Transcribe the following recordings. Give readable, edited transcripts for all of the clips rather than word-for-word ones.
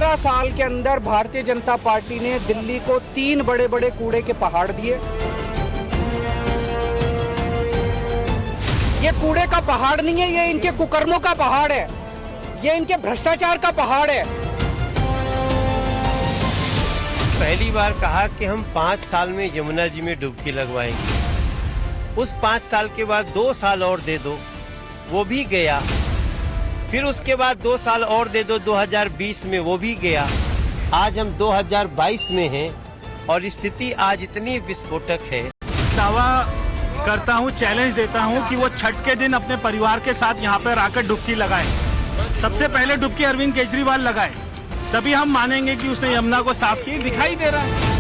15 साल के अंदर भारतीय जनता पार्टी ने दिल्ली को 3 बड़े बड़े कूड़े के पहाड़ दिए। ये कूड़े का पहाड़ नहीं है, ये इनके कुकर्मों का पहाड़ है, ये इनके भ्रष्टाचार का पहाड़ है। पहली बार कहा कि हम 5 साल में यमुना जी में डुबकी लगवाएंगे। उस 5 साल के बाद 2 साल और दे दो, वो भी गया। फिर उसके बाद 2 साल और दे दो, 2020 में वो भी गया। आज हम 2022 में हैं और स्थिति आज इतनी विस्फोटक है। दावा करता हूं, चैलेंज देता हूं कि वो छठ के दिन अपने परिवार के साथ यहां पर आकर डुबकी लगाए। सबसे पहले डुबकी अरविंद केजरीवाल लगाए, तभी हम मानेंगे कि उसने यमुना को साफ किया। दिखाई दे रहा है।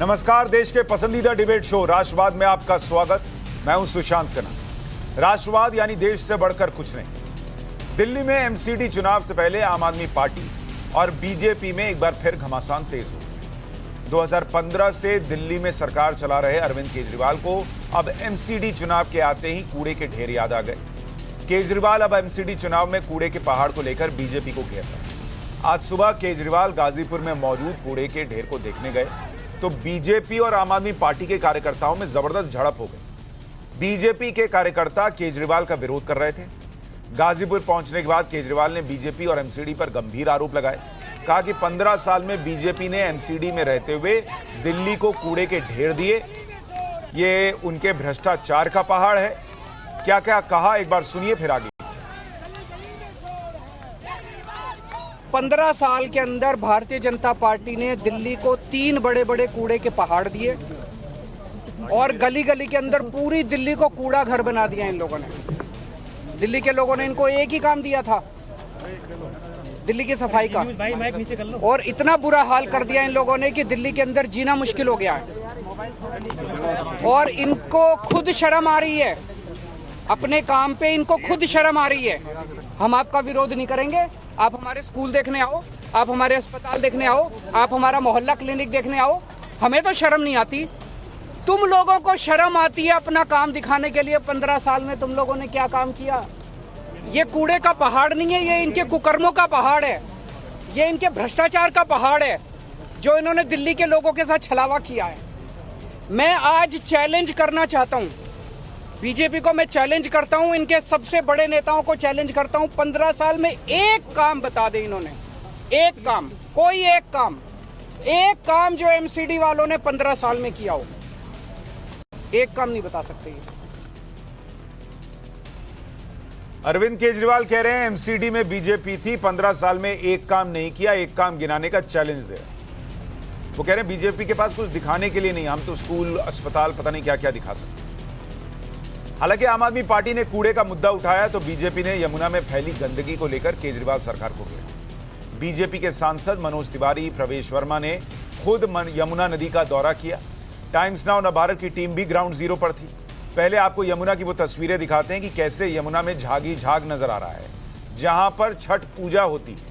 नमस्कार, देश के पसंदीदा डिबेट शो राष्ट्रवाद में आपका स्वागत। मैं हूं सुशांत सिन्हा। राष्ट्रवाद यानी देश से बढ़कर कुछ नहीं। दिल्ली में एमसीडी चुनाव से पहले आम आदमी पार्टी और बीजेपी में एक बार फिर घमासान तेज हो गई। 2015 से दिल्ली में सरकार चला रहे अरविंद केजरीवाल को अब एमसीडी चुनाव के आते ही कूड़े के ढेर याद आ गए। केजरीवाल अब एमसीडी चुनाव में कूड़े के पहाड़ को लेकर बीजेपी को घेर रहे हैं। आज सुबह केजरीवाल गाजीपुर में मौजूद कूड़े के ढेर को देखने गए तो बीजेपी और आम आदमी पार्टी के कार्यकर्ताओं में जबरदस्त झड़प हो गई। बीजेपी के कार्यकर्ता केजरीवाल का विरोध कर रहे थे। गाजीपुर पहुंचने के बाद केजरीवाल ने बीजेपी और एमसीडी पर गंभीर आरोप लगाए। कहा कि 15 साल में बीजेपी ने एमसीडी में रहते हुए दिल्ली को कूड़े के ढेर दिए। ये उनके भ्रष्टाचार का पहाड़ है। क्या क्या कहा, एक बार सुनिए फिर आगे। 15 साल के अंदर भारतीय जनता पार्टी ने दिल्ली को 3 बड़े बड़े कूड़े के पहाड़ दिए और गली गली के अंदर पूरी दिल्ली को कूड़ा घर बना दिया इन लोगों ने। दिल्ली के लोगों ने इनको एक ही काम दिया था, दिल्ली की सफाई का, और इतना बुरा हाल कर दिया इन लोगों ने कि दिल्ली के अंदर जीना मुश्किल हो गया है। और इनको खुद शर्म आ रही है, अपने काम पे इनको खुद शर्म आ रही है। हम आपका विरोध नहीं करेंगे, आप हमारे स्कूल देखने आओ, आप हमारे अस्पताल देखने आओ, आप हमारा मोहल्ला क्लिनिक देखने आओ। हमें तो शर्म नहीं आती, तुम लोगों को शर्म आती है अपना काम दिखाने के लिए। 15 साल में तुम लोगों ने क्या काम किया? ये कूड़े का पहाड़ नहीं है, ये इनके कुकर्मों का पहाड़ है, ये इनके भ्रष्टाचार का पहाड़ है जो इन्होंने दिल्ली के लोगों के साथ छलावा किया है। मैं आज चैलेंज करना चाहता हूं, बीजेपी को मैं चैलेंज करता हूं, इनके सबसे बड़े नेताओं को चैलेंज करता हूं। 15 साल में एक काम बता दें इन्होंने, एक काम, कोई एक काम जो एमसीडी वालों ने 15 साल में किया हो। एक काम नहीं बता सकते। अरविंद केजरीवाल कह रहे हैं एमसीडी में बीजेपी थी, 15 साल में एक काम नहीं किया, एक काम गिनाने का चैलेंज दे रहे हैं। वो कह रहे हैं बीजेपी के पास कुछ दिखाने के लिए नहीं, हम तो स्कूल, अस्पताल, पता नहीं क्या क्या दिखा सकते। हालांकि आम आदमी पार्टी ने कूड़े का मुद्दा उठाया तो बीजेपी ने यमुना में फैली गंदगी को लेकर केजरीवाल सरकार को घेरा। बीजेपी के सांसद मनोज तिवारी, प्रवेश वर्मा ने खुद यमुना नदी का दौरा किया। टाइम्स नाउ नवभारत की टीम भी ग्राउंड जीरो पर थी। पहले आपको यमुना की वो तस्वीरें दिखाते हैं कि कैसे यमुना में झागी झाग नजर आ रहा है, जहां पर छठ पूजा होती है।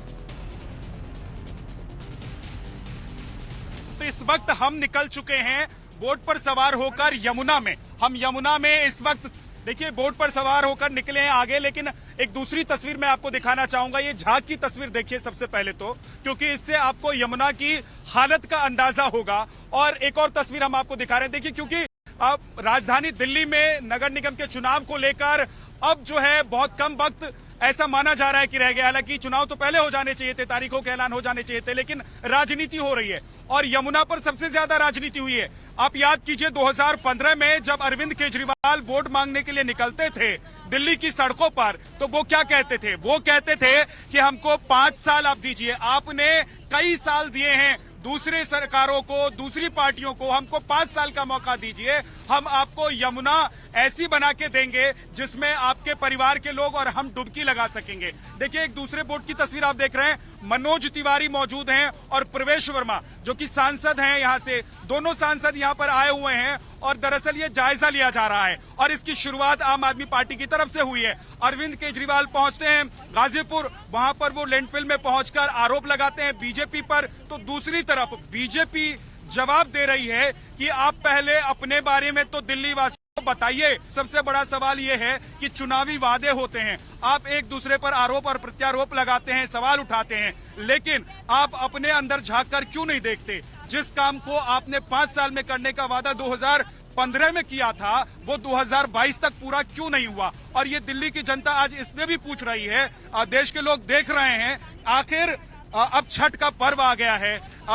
तो इस वक्त हम निकल चुके हैं बोट पर सवार होकर यमुना में। हम यमुना में इस वक्त देखिए बोट पर सवार होकर निकले हैं आगे, लेकिन एक दूसरी तस्वीर मैं आपको दिखाना चाहूंगा। ये झाग की तस्वीर देखिए सबसे पहले तो, क्योंकि इससे आपको यमुना की हालत का अंदाजा होगा। और एक और तस्वीर हम आपको दिखा रहे हैं, देखिए, क्योंकि अब राजधानी दिल्ली में नगर निगम के चुनाव को लेकर अब जो है बहुत कम वक्त ऐसा माना जा रहा है कि रह गया। हालांकि चुनाव तो पहले हो जाने चाहिए थे, तारीखों के ऐलान हो जाने चाहिए थे, लेकिन राजनीति हो रही है और यमुना पर सबसे ज्यादा राजनीति हुई है। आप याद कीजिए 2015 में जब अरविंद केजरीवाल वोट मांगने के लिए निकलते थे दिल्ली की सड़कों पर, तो वो क्या कहते थे? वो कहते थे कि हमको 5 साल आप दीजिए। आपने कई साल दिए हैं दूसरे सरकारों को, दूसरी पार्टियों को, हमको 5 साल का मौका दीजिए, हम आपको यमुना ऐसी बना के देंगे जिसमें आपके परिवार के लोग और हम डुबकी लगा सकेंगे। देखिए एक दूसरे बोट की तस्वीर आप देख रहे हैं, मनोज तिवारी मौजूद हैं और प्रवेश वर्मा जो कि सांसद हैं, यहां से दोनों सांसद यहां पर आए हुए हैं और दरअसल ये जायजा लिया जा रहा है और इसकी शुरुआत आम आदमी पार्टी की तरफ से हुई है। अरविंद केजरीवाल पहुंचते हैं गाजीपुर, वहां पर वो लैंडफिल में पहुंचकर आरोप लगाते हैं बीजेपी पर, तो दूसरी तरफ बीजेपी जवाब दे रही है कि आप पहले अपने बारे में तो दिल्ली वासियों को बताइए। सबसे बड़ा सवाल ये है कि चुनावी वादे होते हैं, आप एक दूसरे पर आरोप और प्रत्यारोप लगाते हैं, सवाल उठाते हैं, लेकिन आप अपने अंदर झांक कर क्यों नहीं देखते? जिस काम को आपने 5 साल में करने का वादा 2015 में किया था, वो 2022 तक पूरा क्यों नहीं हुआ? और ये दिल्ली की जनता आज इसलिए भी पूछ रही है, देश के लोग देख रहे हैं, आखिर अब छठ का पर्व आ गया है,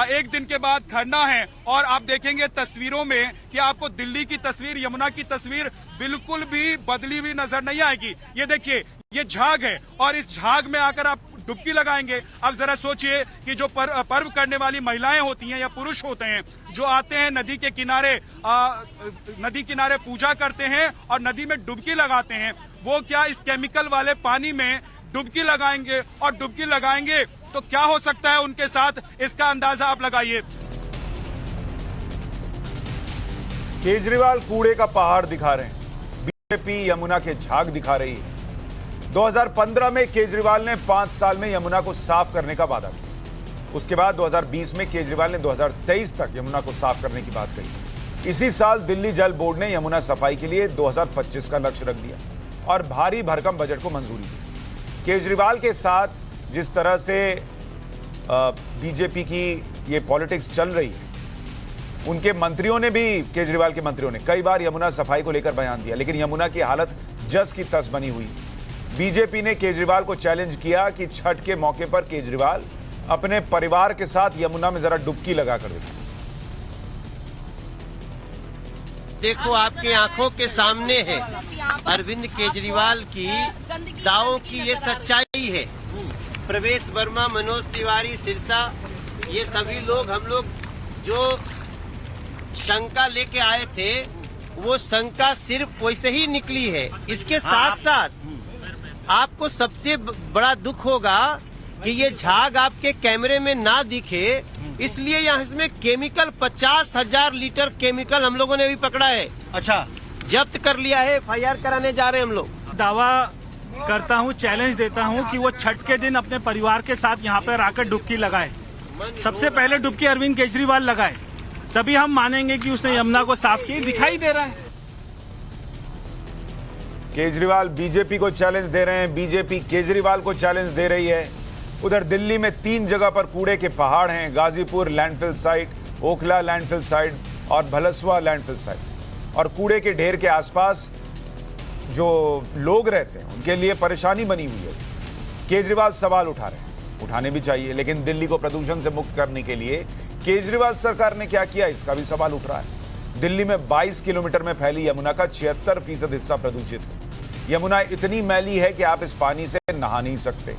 एक दिन के बाद खरना है, और आप देखेंगे तस्वीरों में कि आपको दिल्ली की तस्वीर, यमुना की तस्वीर बिल्कुल भी बदली हुई नजर नहीं आएगी। ये देखिए, ये झाग है, और इस झाग में आकर आप डुबकी लगाएंगे। अब जरा सोचिए कि जो पर्व करने वाली महिलाएं होती हैं या पुरुष होते हैं, जो आते हैं नदी के किनारे, नदी किनारे पूजा करते हैं और नदी में डुबकी लगाते हैं, वो क्या इस केमिकल वाले पानी में डुबकी लगाएंगे? और डुबकी लगाएंगे तो क्या हो सकता है उनके साथ, इसका अंदाजा आप लगाइए। केजरीवाल कूड़े का पहाड़ दिखा रहे हैं, बीजेपी यमुना के झाग दिखा रही है। 2015 में केजरीवाल ने 5 साल में यमुना को साफ करने का वादा किया। उसके बाद 2020 में केजरीवाल ने 2023 तक यमुना को साफ करने की बात कही। इसी साल दिल्ली जल बोर्ड ने यमुना सफाई के लिए 2025 का लक्ष्य रख दिया और भारी भरकम बजट को मंजूरी दी। केजरीवाल के साथ जिस तरह से बीजेपी की ये पॉलिटिक्स चल रही है, उनके मंत्रियों ने भी, केजरीवाल के मंत्रियों ने कई बार यमुना सफाई को लेकर बयान दिया, लेकिन यमुना की हालत जस की तस बनी हुई। बीजेपी ने केजरीवाल को चैलेंज किया कि छठ के मौके पर केजरीवाल अपने परिवार के साथ यमुना में जरा डुबकी लगा कर दिखाएं। देखो, आपके आंखों के सामने है अरविंद केजरीवाल की दावों की ये सच्चाई है। प्रवेश वर्मा, मनोज तिवारी, सिरसा, ये सभी लोग, हम लोग जो शंका लेके आए थे, वो शंका सिर्फ वैसे ही निकली है। इसके साथ साथ आपको सबसे बड़ा दुख होगा कि ये झाग आपके कैमरे में ना दिखे, इसलिए यहाँ इसमें केमिकल 50,000 लीटर केमिकल हम लोगों ने भी पकड़ा है। अच्छा, जब्त कर लिया है, FIR कराने जा रहे हैं हम लोग। दावा करता हूँ, चैलेंज देता हूँ कि वो छठ के दिन अपने परिवार के साथ यहाँ पर आकर डुबकी लगाए। सबसे पहले डुबकी अरविंद केजरीवाल लगाए, तभी हम मानेंगे कि उसने यमुना को साफ किया। दिखाई दे रहा है केजरीवाल बीजेपी को चैलेंज दे रहे हैं, बीजेपी केजरीवाल को चैलेंज दे रही है। उधर दिल्ली में 3 जगह पर कूड़े के पहाड़ हैं, Ghazipur landfill site, Okhla landfill site और भलसवा लैंडफिल साइट। और कूड़े के ढेर के आसपास जो लोग रहते हैं, उनके लिए परेशानी बनी हुई है। केजरीवाल सवाल उठा रहे हैं, उठाने भी चाहिए, लेकिन दिल्ली को प्रदूषण से मुक्त करने के लिए केजरीवाल सरकार ने क्या किया, इसका भी सवाल उठ रहा है। दिल्ली में 22 किलोमीटर में फैली यमुना का 76% हिस्सा प्रदूषित है। यमुना इतनी मैली है कि आप इस पानी से नहा नहीं सकते।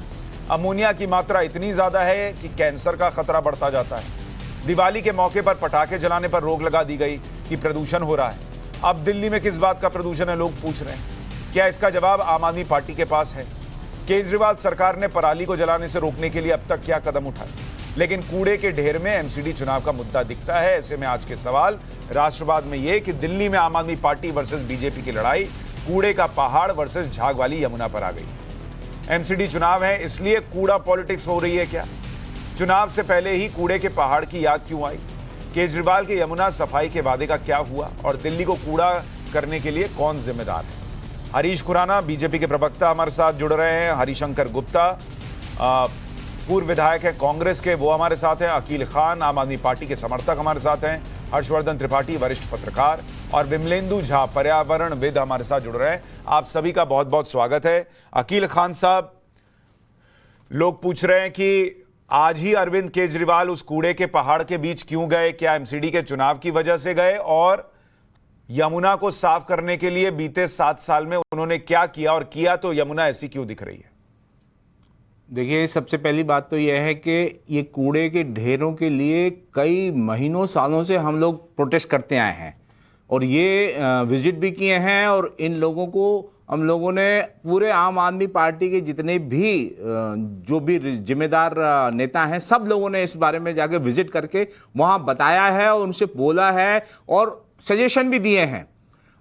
अमोनिया की मात्रा इतनी ज्यादा है कि कैंसर का खतरा बढ़ता जाता है। दिवाली के मौके पर पटाखे जलाने पर रोक लगा दी गई कि प्रदूषण हो रहा है। अब दिल्ली में किस बात का प्रदूषण है, लोग पूछ रहे हैं। क्या इसका जवाब आम आदमी पार्टी के पास है? केजरीवाल सरकार ने पराली को जलाने से रोकने के लिए अब तक क्या कदम उठाए? लेकिन कूड़े के ढेर में एमसीडी चुनाव का मुद्दा दिखता है। ऐसे में आज के सवाल राष्ट्रवाद में ये कि दिल्ली में आम आदमी पार्टी वर्सेस बीजेपी की लड़ाई कूड़े का पहाड़ वर्सेस झाग वाली यमुना पर आ गई। एमसीडी चुनाव है, इसलिए कूड़ा पॉलिटिक्स हो रही है क्या? चुनाव से पहले ही कूड़े के पहाड़ की याद क्यों आई? केजरीवाल के यमुना सफाई के वादे का क्या हुआ और दिल्ली को कूड़ा करने के लिए कौन जिम्मेदार है? हरीश खुराना बीजेपी के प्रवक्ता हमारे साथ जुड़ रहे हैं। हरिशंकर गुप्ता पूर्व विधायक है कांग्रेस के, वो हमारे साथ हैं। अकील खान आम आदमी पार्टी के समर्थक हमारे साथ हैं। हर्षवर्धन त्रिपाठी वरिष्ठ पत्रकार और विमलेंदु झा पर्यावरणविद हमारे साथ जुड़ रहे हैं। आप सभी का बहुत बहुत स्वागत है। अकील खान साहब, लोग पूछ रहे हैं कि आज ही अरविंद केजरीवाल उस कूड़े के पहाड़ के बीच क्यों गए? क्या एमसीडी के चुनाव की वजह से गए? और यमुना को साफ करने के लिए बीते 7 साल में उन्होंने क्या किया, और किया तो यमुना ऐसी क्यों दिख रही है? देखिए, सबसे पहली बात तो यह है कि ये कूड़े के ढेरों के लिए कई महीनों सालों से हम लोग प्रोटेस्ट करते आए हैं और ये विजिट भी किए हैं। और इन लोगों को हम लोगों ने पूरे आम आदमी पार्टी के जितने भी जो भी जिम्मेदार नेता हैं, सब लोगों ने इस बारे में जाके विजिट करके वहाँ बताया है और उनसे बोला है और सजेशन भी दिए हैं।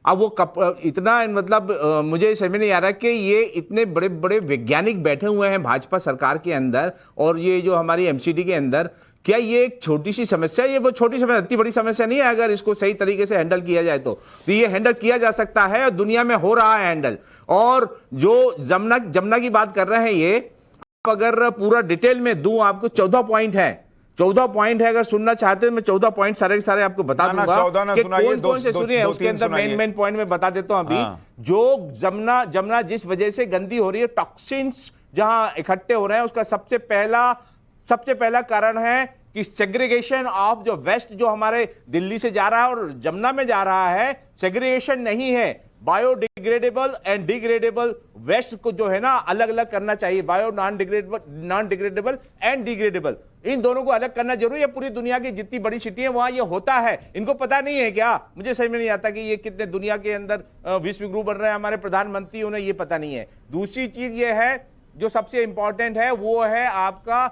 अब वो इतना मतलब मुझे समझ में नहीं आ रहा कि ये इतने बड़े बड़े वैज्ञानिक बैठे हुए हैं भाजपा सरकार के अंदर और ये जो हमारी एमसीडी के अंदर, क्या ये एक छोटी सी समस्या है? ये वो छोटी समस्या, इतनी बड़ी समस्या नहीं है अगर इसको सही तरीके से हैंडल किया जाए तो ये हैंडल किया जा सकता है और दुनिया में हो रहा है हैंडल। और जो जमुना की बात कर रहे हैं, ये आप अगर पूरा डिटेल में दूं आपको 14 पॉइंट है, 14 पॉइंट है। अगर सुनना चाहते हैं मैं 14 पॉइंट सारे सारे आपको बता दूंगा 14 ना कि सुनाइए, कौन से सुनिए। उसके अंदर मेन पॉइंट में बता देता हूं अभी। जो जमुना जिस वजह से गंदी हो रही है, टॉक्सिन्स जहां इकट्ठे हो रहे हैं, उसका सबसे पहला कारण है कि सेग्रीगेशन ऑफ जो वेस्ट जो हमारे दिल्ली से जा रहा है और जमुना में जा रहा है, सेग्रीगेशन नहीं है। बायोडिग्रेडेबल एंड डिग्रेडेबल वेस्ट को जो है ना अलग अलग करना चाहिए। Bio non degradable and degradable, इन दोनों को अलग करना जरूरी है। पूरी दुनिया की जितनी बड़ी सिटी है वहां ये होता है। इनको पता नहीं है क्या? मुझे समझ में नहीं आता कि ये कितने दुनिया के अंदर विश्व गुरु बन रहे हैं हमारे प्रधानमंत्री, उन्हें ये पता नहीं है। दूसरी चीज ये है जो सबसे इंपॉर्टेंट है, वो है आपका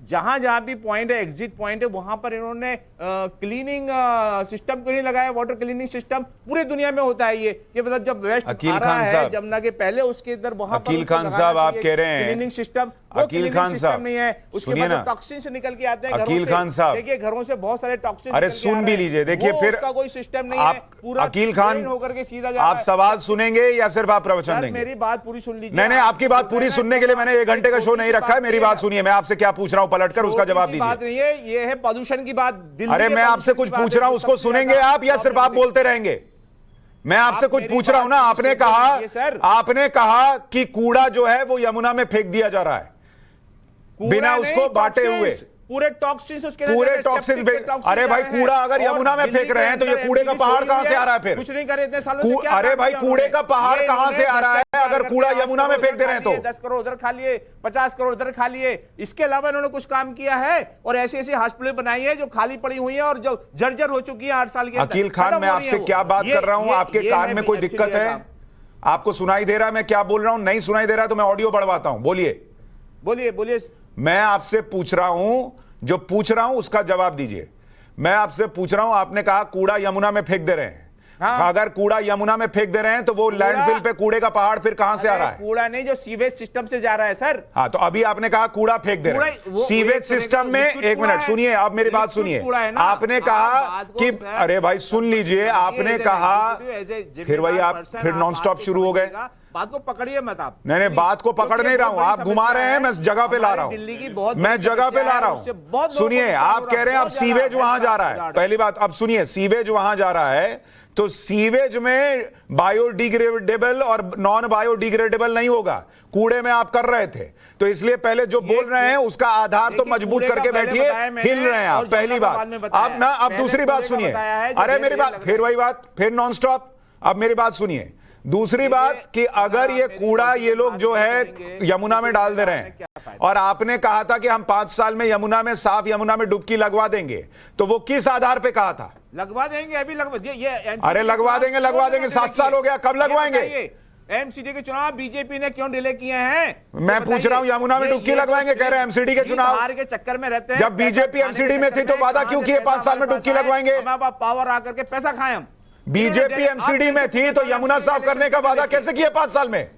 जहां जहां भी पॉइंट है, एग्जिट पॉइंट है, वहां पर इन्होंने क्लीनिंग सिस्टम क्यों नहीं लगाया? वाटर क्लीनिंग सिस्टम पूरी दुनिया में होता है ये मतलब जब वेस्ट आ रहा है जमुना के पहले, उसके अंदर वहां अकील खान साहब आप कह रहे हैं क्लीनिंग सिस्टम, अकील खान साहब नहीं है। उसके बाद टॉक्सिन से निकल के आते हैं अकील खान साहब, देखिए घरों से बहुत सारे टॉक्सिन। अरे सुन भी लीजिए, देखिए फिर उसका कोई सिस्टम नहीं है। पूरा अकील खान होकर के सीधा आप सवाल सुनेंगे या सिर्फ आप प्रवचन देंगे? मेरी बात पूरी सुन लीजिए। नहीं, आपकी बात पूरी सुनने के लिए मैंने 1 घंटे का शो नहीं रखा है। मेरी बात सुनिए, मैं आपसे क्या पूछ रहा हूं पलटकर उसका जवाब दीजिए। बात नहीं है, ये है प्रदूषण की बात। अरे मैं आपसे कुछ पूछ रहा हूं, उसको सुनेंगे आप या सिर्फ आप बोलते रहेंगे? मैं आपसे कुछ पूछ रहा हूं ना। आपने कहा कि कूड़ा जो है वो यमुना में फेंक दिया जा रहा है बिना उसको बांटे हुए। पूरे टॉक्सिन्स उसके पूरे टॉक्सिन। अरे भाई कूड़ा अगर यमुना में फेंक रहे हैं तो ये कूड़े का पहाड़ कहां से आ रहा है फिर? कुछ नहीं करे इतने सालों से। अरे भाई कूड़े का पहाड़ कहां से आ रहा है अगर कूड़ा यमुना में फेंक दे रहे हैं तो? 10 करोड़ उधर खा लिए, 50 करोड़ उधर खा लिए। इसके अलावा इन्होंने कुछ काम किया है? और ऐसी ऐसी हॉस्पिटल बनाई है जो खाली पड़ी हुई है और जो जर्जर हो चुकी है 8 साल के। अकील खान, मैं आपसे क्या बात कर रहा हूं? आपके कान में कोई दिक्कत है? आपको सुनाई दे रहा है मैं क्या बोल रहा हूं? नहीं सुनाई दे रहा तो मैं ऑडियो बढ़वाता हूं। बोलिए। मैं आपसे पूछ रहा हूं, जो पूछ रहा हूं उसका जवाब दीजिए। मैं आपसे पूछ रहा हूं, आपने कहा कूड़ा यमुना में फेंक दे रहे हैं। अगर कूड़ा यमुना में फेंक दे रहे हैं तो वो लैंडफिल पे कूड़े का पहाड़ फिर कहां से आ रहा है? कूड़ा नहीं, जो सीवेज सिस्टम से जा रहा है सर। हाँ, तो अभी आपने कहा कूड़ा फेंक दे रहे हैं सीवेज सिस्टम में। 1 मिनट सुनिए, आप मेरी बात सुनिए। आपने कहा कि अरे भाई सुन लीजिए, आपने कहा फिर वही आप फिर नॉन स्टॉप शुरू हो गए। बात को पकड़िए मत आप। नहीं, बात को पकड़ नहीं रहा हूं, आप घुमा रहे हैं। मैं जगह पे ला रहा हूं, दिल्ली की बहुत मैं जगह पे ला रहा हूं। सुनिए, आप कह रहे हैं अब सीवेज वहां जा रहा है। पहली बात, अब सुनिए, सीवेज वहां जा रहा है तो सीवेज में बायोडिग्रेडेबल और नॉन बायोडिग्रेडेबल नहीं होगा। कूड़े में आप कर रहे थे तो इसलिए पहले जो बोल रहे हैं उसका आधार तो मजबूत करके बैठिए। हिल रहे हैं आप, पहली बात। अब दूसरी बात सुनिए। अरे मेरी बात, फिर वही बात, फिर नॉन स्टॉप। अब मेरी बात सुनिए। दूसरी बात कि अगर ये कूड़ा ये लोग जो है यमुना में डाल दे रहे हैं और आपने कहा था कि हम 5 साल में यमुना में साफ यमुना में डुबकी लगवा देंगे, तो वो किस आधार पे कहा था? लगवा देंगे, अभी अरे लगवा देंगे 7 साल हो गया, कब लगवाएंगे? एमसीडी के चुनाव बीजेपी ने क्यों डिले किए हैं? मैं पूछ रहा हूं, यमुना में डुबकी लगवाएंगे कह रहे हैं। एमसीडी के चुनाव के चक्कर में रहते हैं। जब बीजेपी एमसीडी में थी तो वादा क्यों किए 5 साल में डुबकी लगवाएंगे? पावर आकर के पैसा खाएं हम। बीजेपी एमसीडी में थी तो यमुना साफ करने का वादा कैसे किया 5 साल में?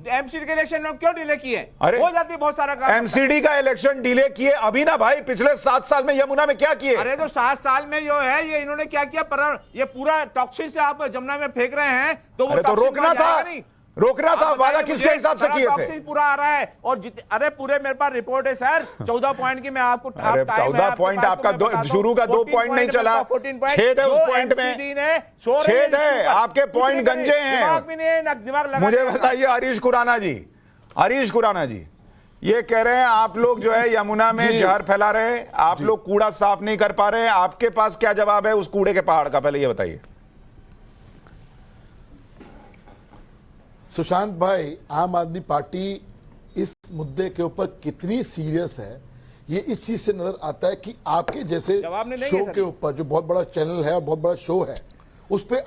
एमसीडी के इलेक्शन में क्यों डिले किए? अरे हो जाती बहुत सारा काम। एमसीडी का इलेक्शन डिले किए अभी ना भाई, पिछले 7 साल में यमुना में क्या किए? अरे तो 7 साल में जो है ये इन्होंने क्या किया? पर ये पूरा टॉक्सिन से आप जमुना में फेंक रहे हैं तो वो तो रोकना था। वादा किसके हिसाब से किए थे? पूरा आ रहा है और अरे पूरे मेरे पास रिपोर्ट है सर 14 पॉइंट की। मैं आपको 14 पॉइंट आपका शुरू का 2 पॉइंट नहीं चला, 6 थे उस पॉइंट में, 6 थे आपके पॉइंट गंजे हैं। मुझे बताइए हरीश खुराना जी ये कह रहे हैं आप लोग जो है यमुना में जहर फैला रहे हैं, आप लोग कूड़ा साफ नहीं कर पा रहे हैं। आपके पास क्या जवाब है उस कूड़े के पहाड़ का, पहले ये बताइए। सुशांत भाई, आम आदमी पार्टी इस मुद्दे के ऊपर कितनी सीरियस है ये इस चीज से नजर आता है कि आपके जैसे शो के ऊपर, जो बहुत बड़ा चैनल है और बहुत बड़ा शो है, उस पे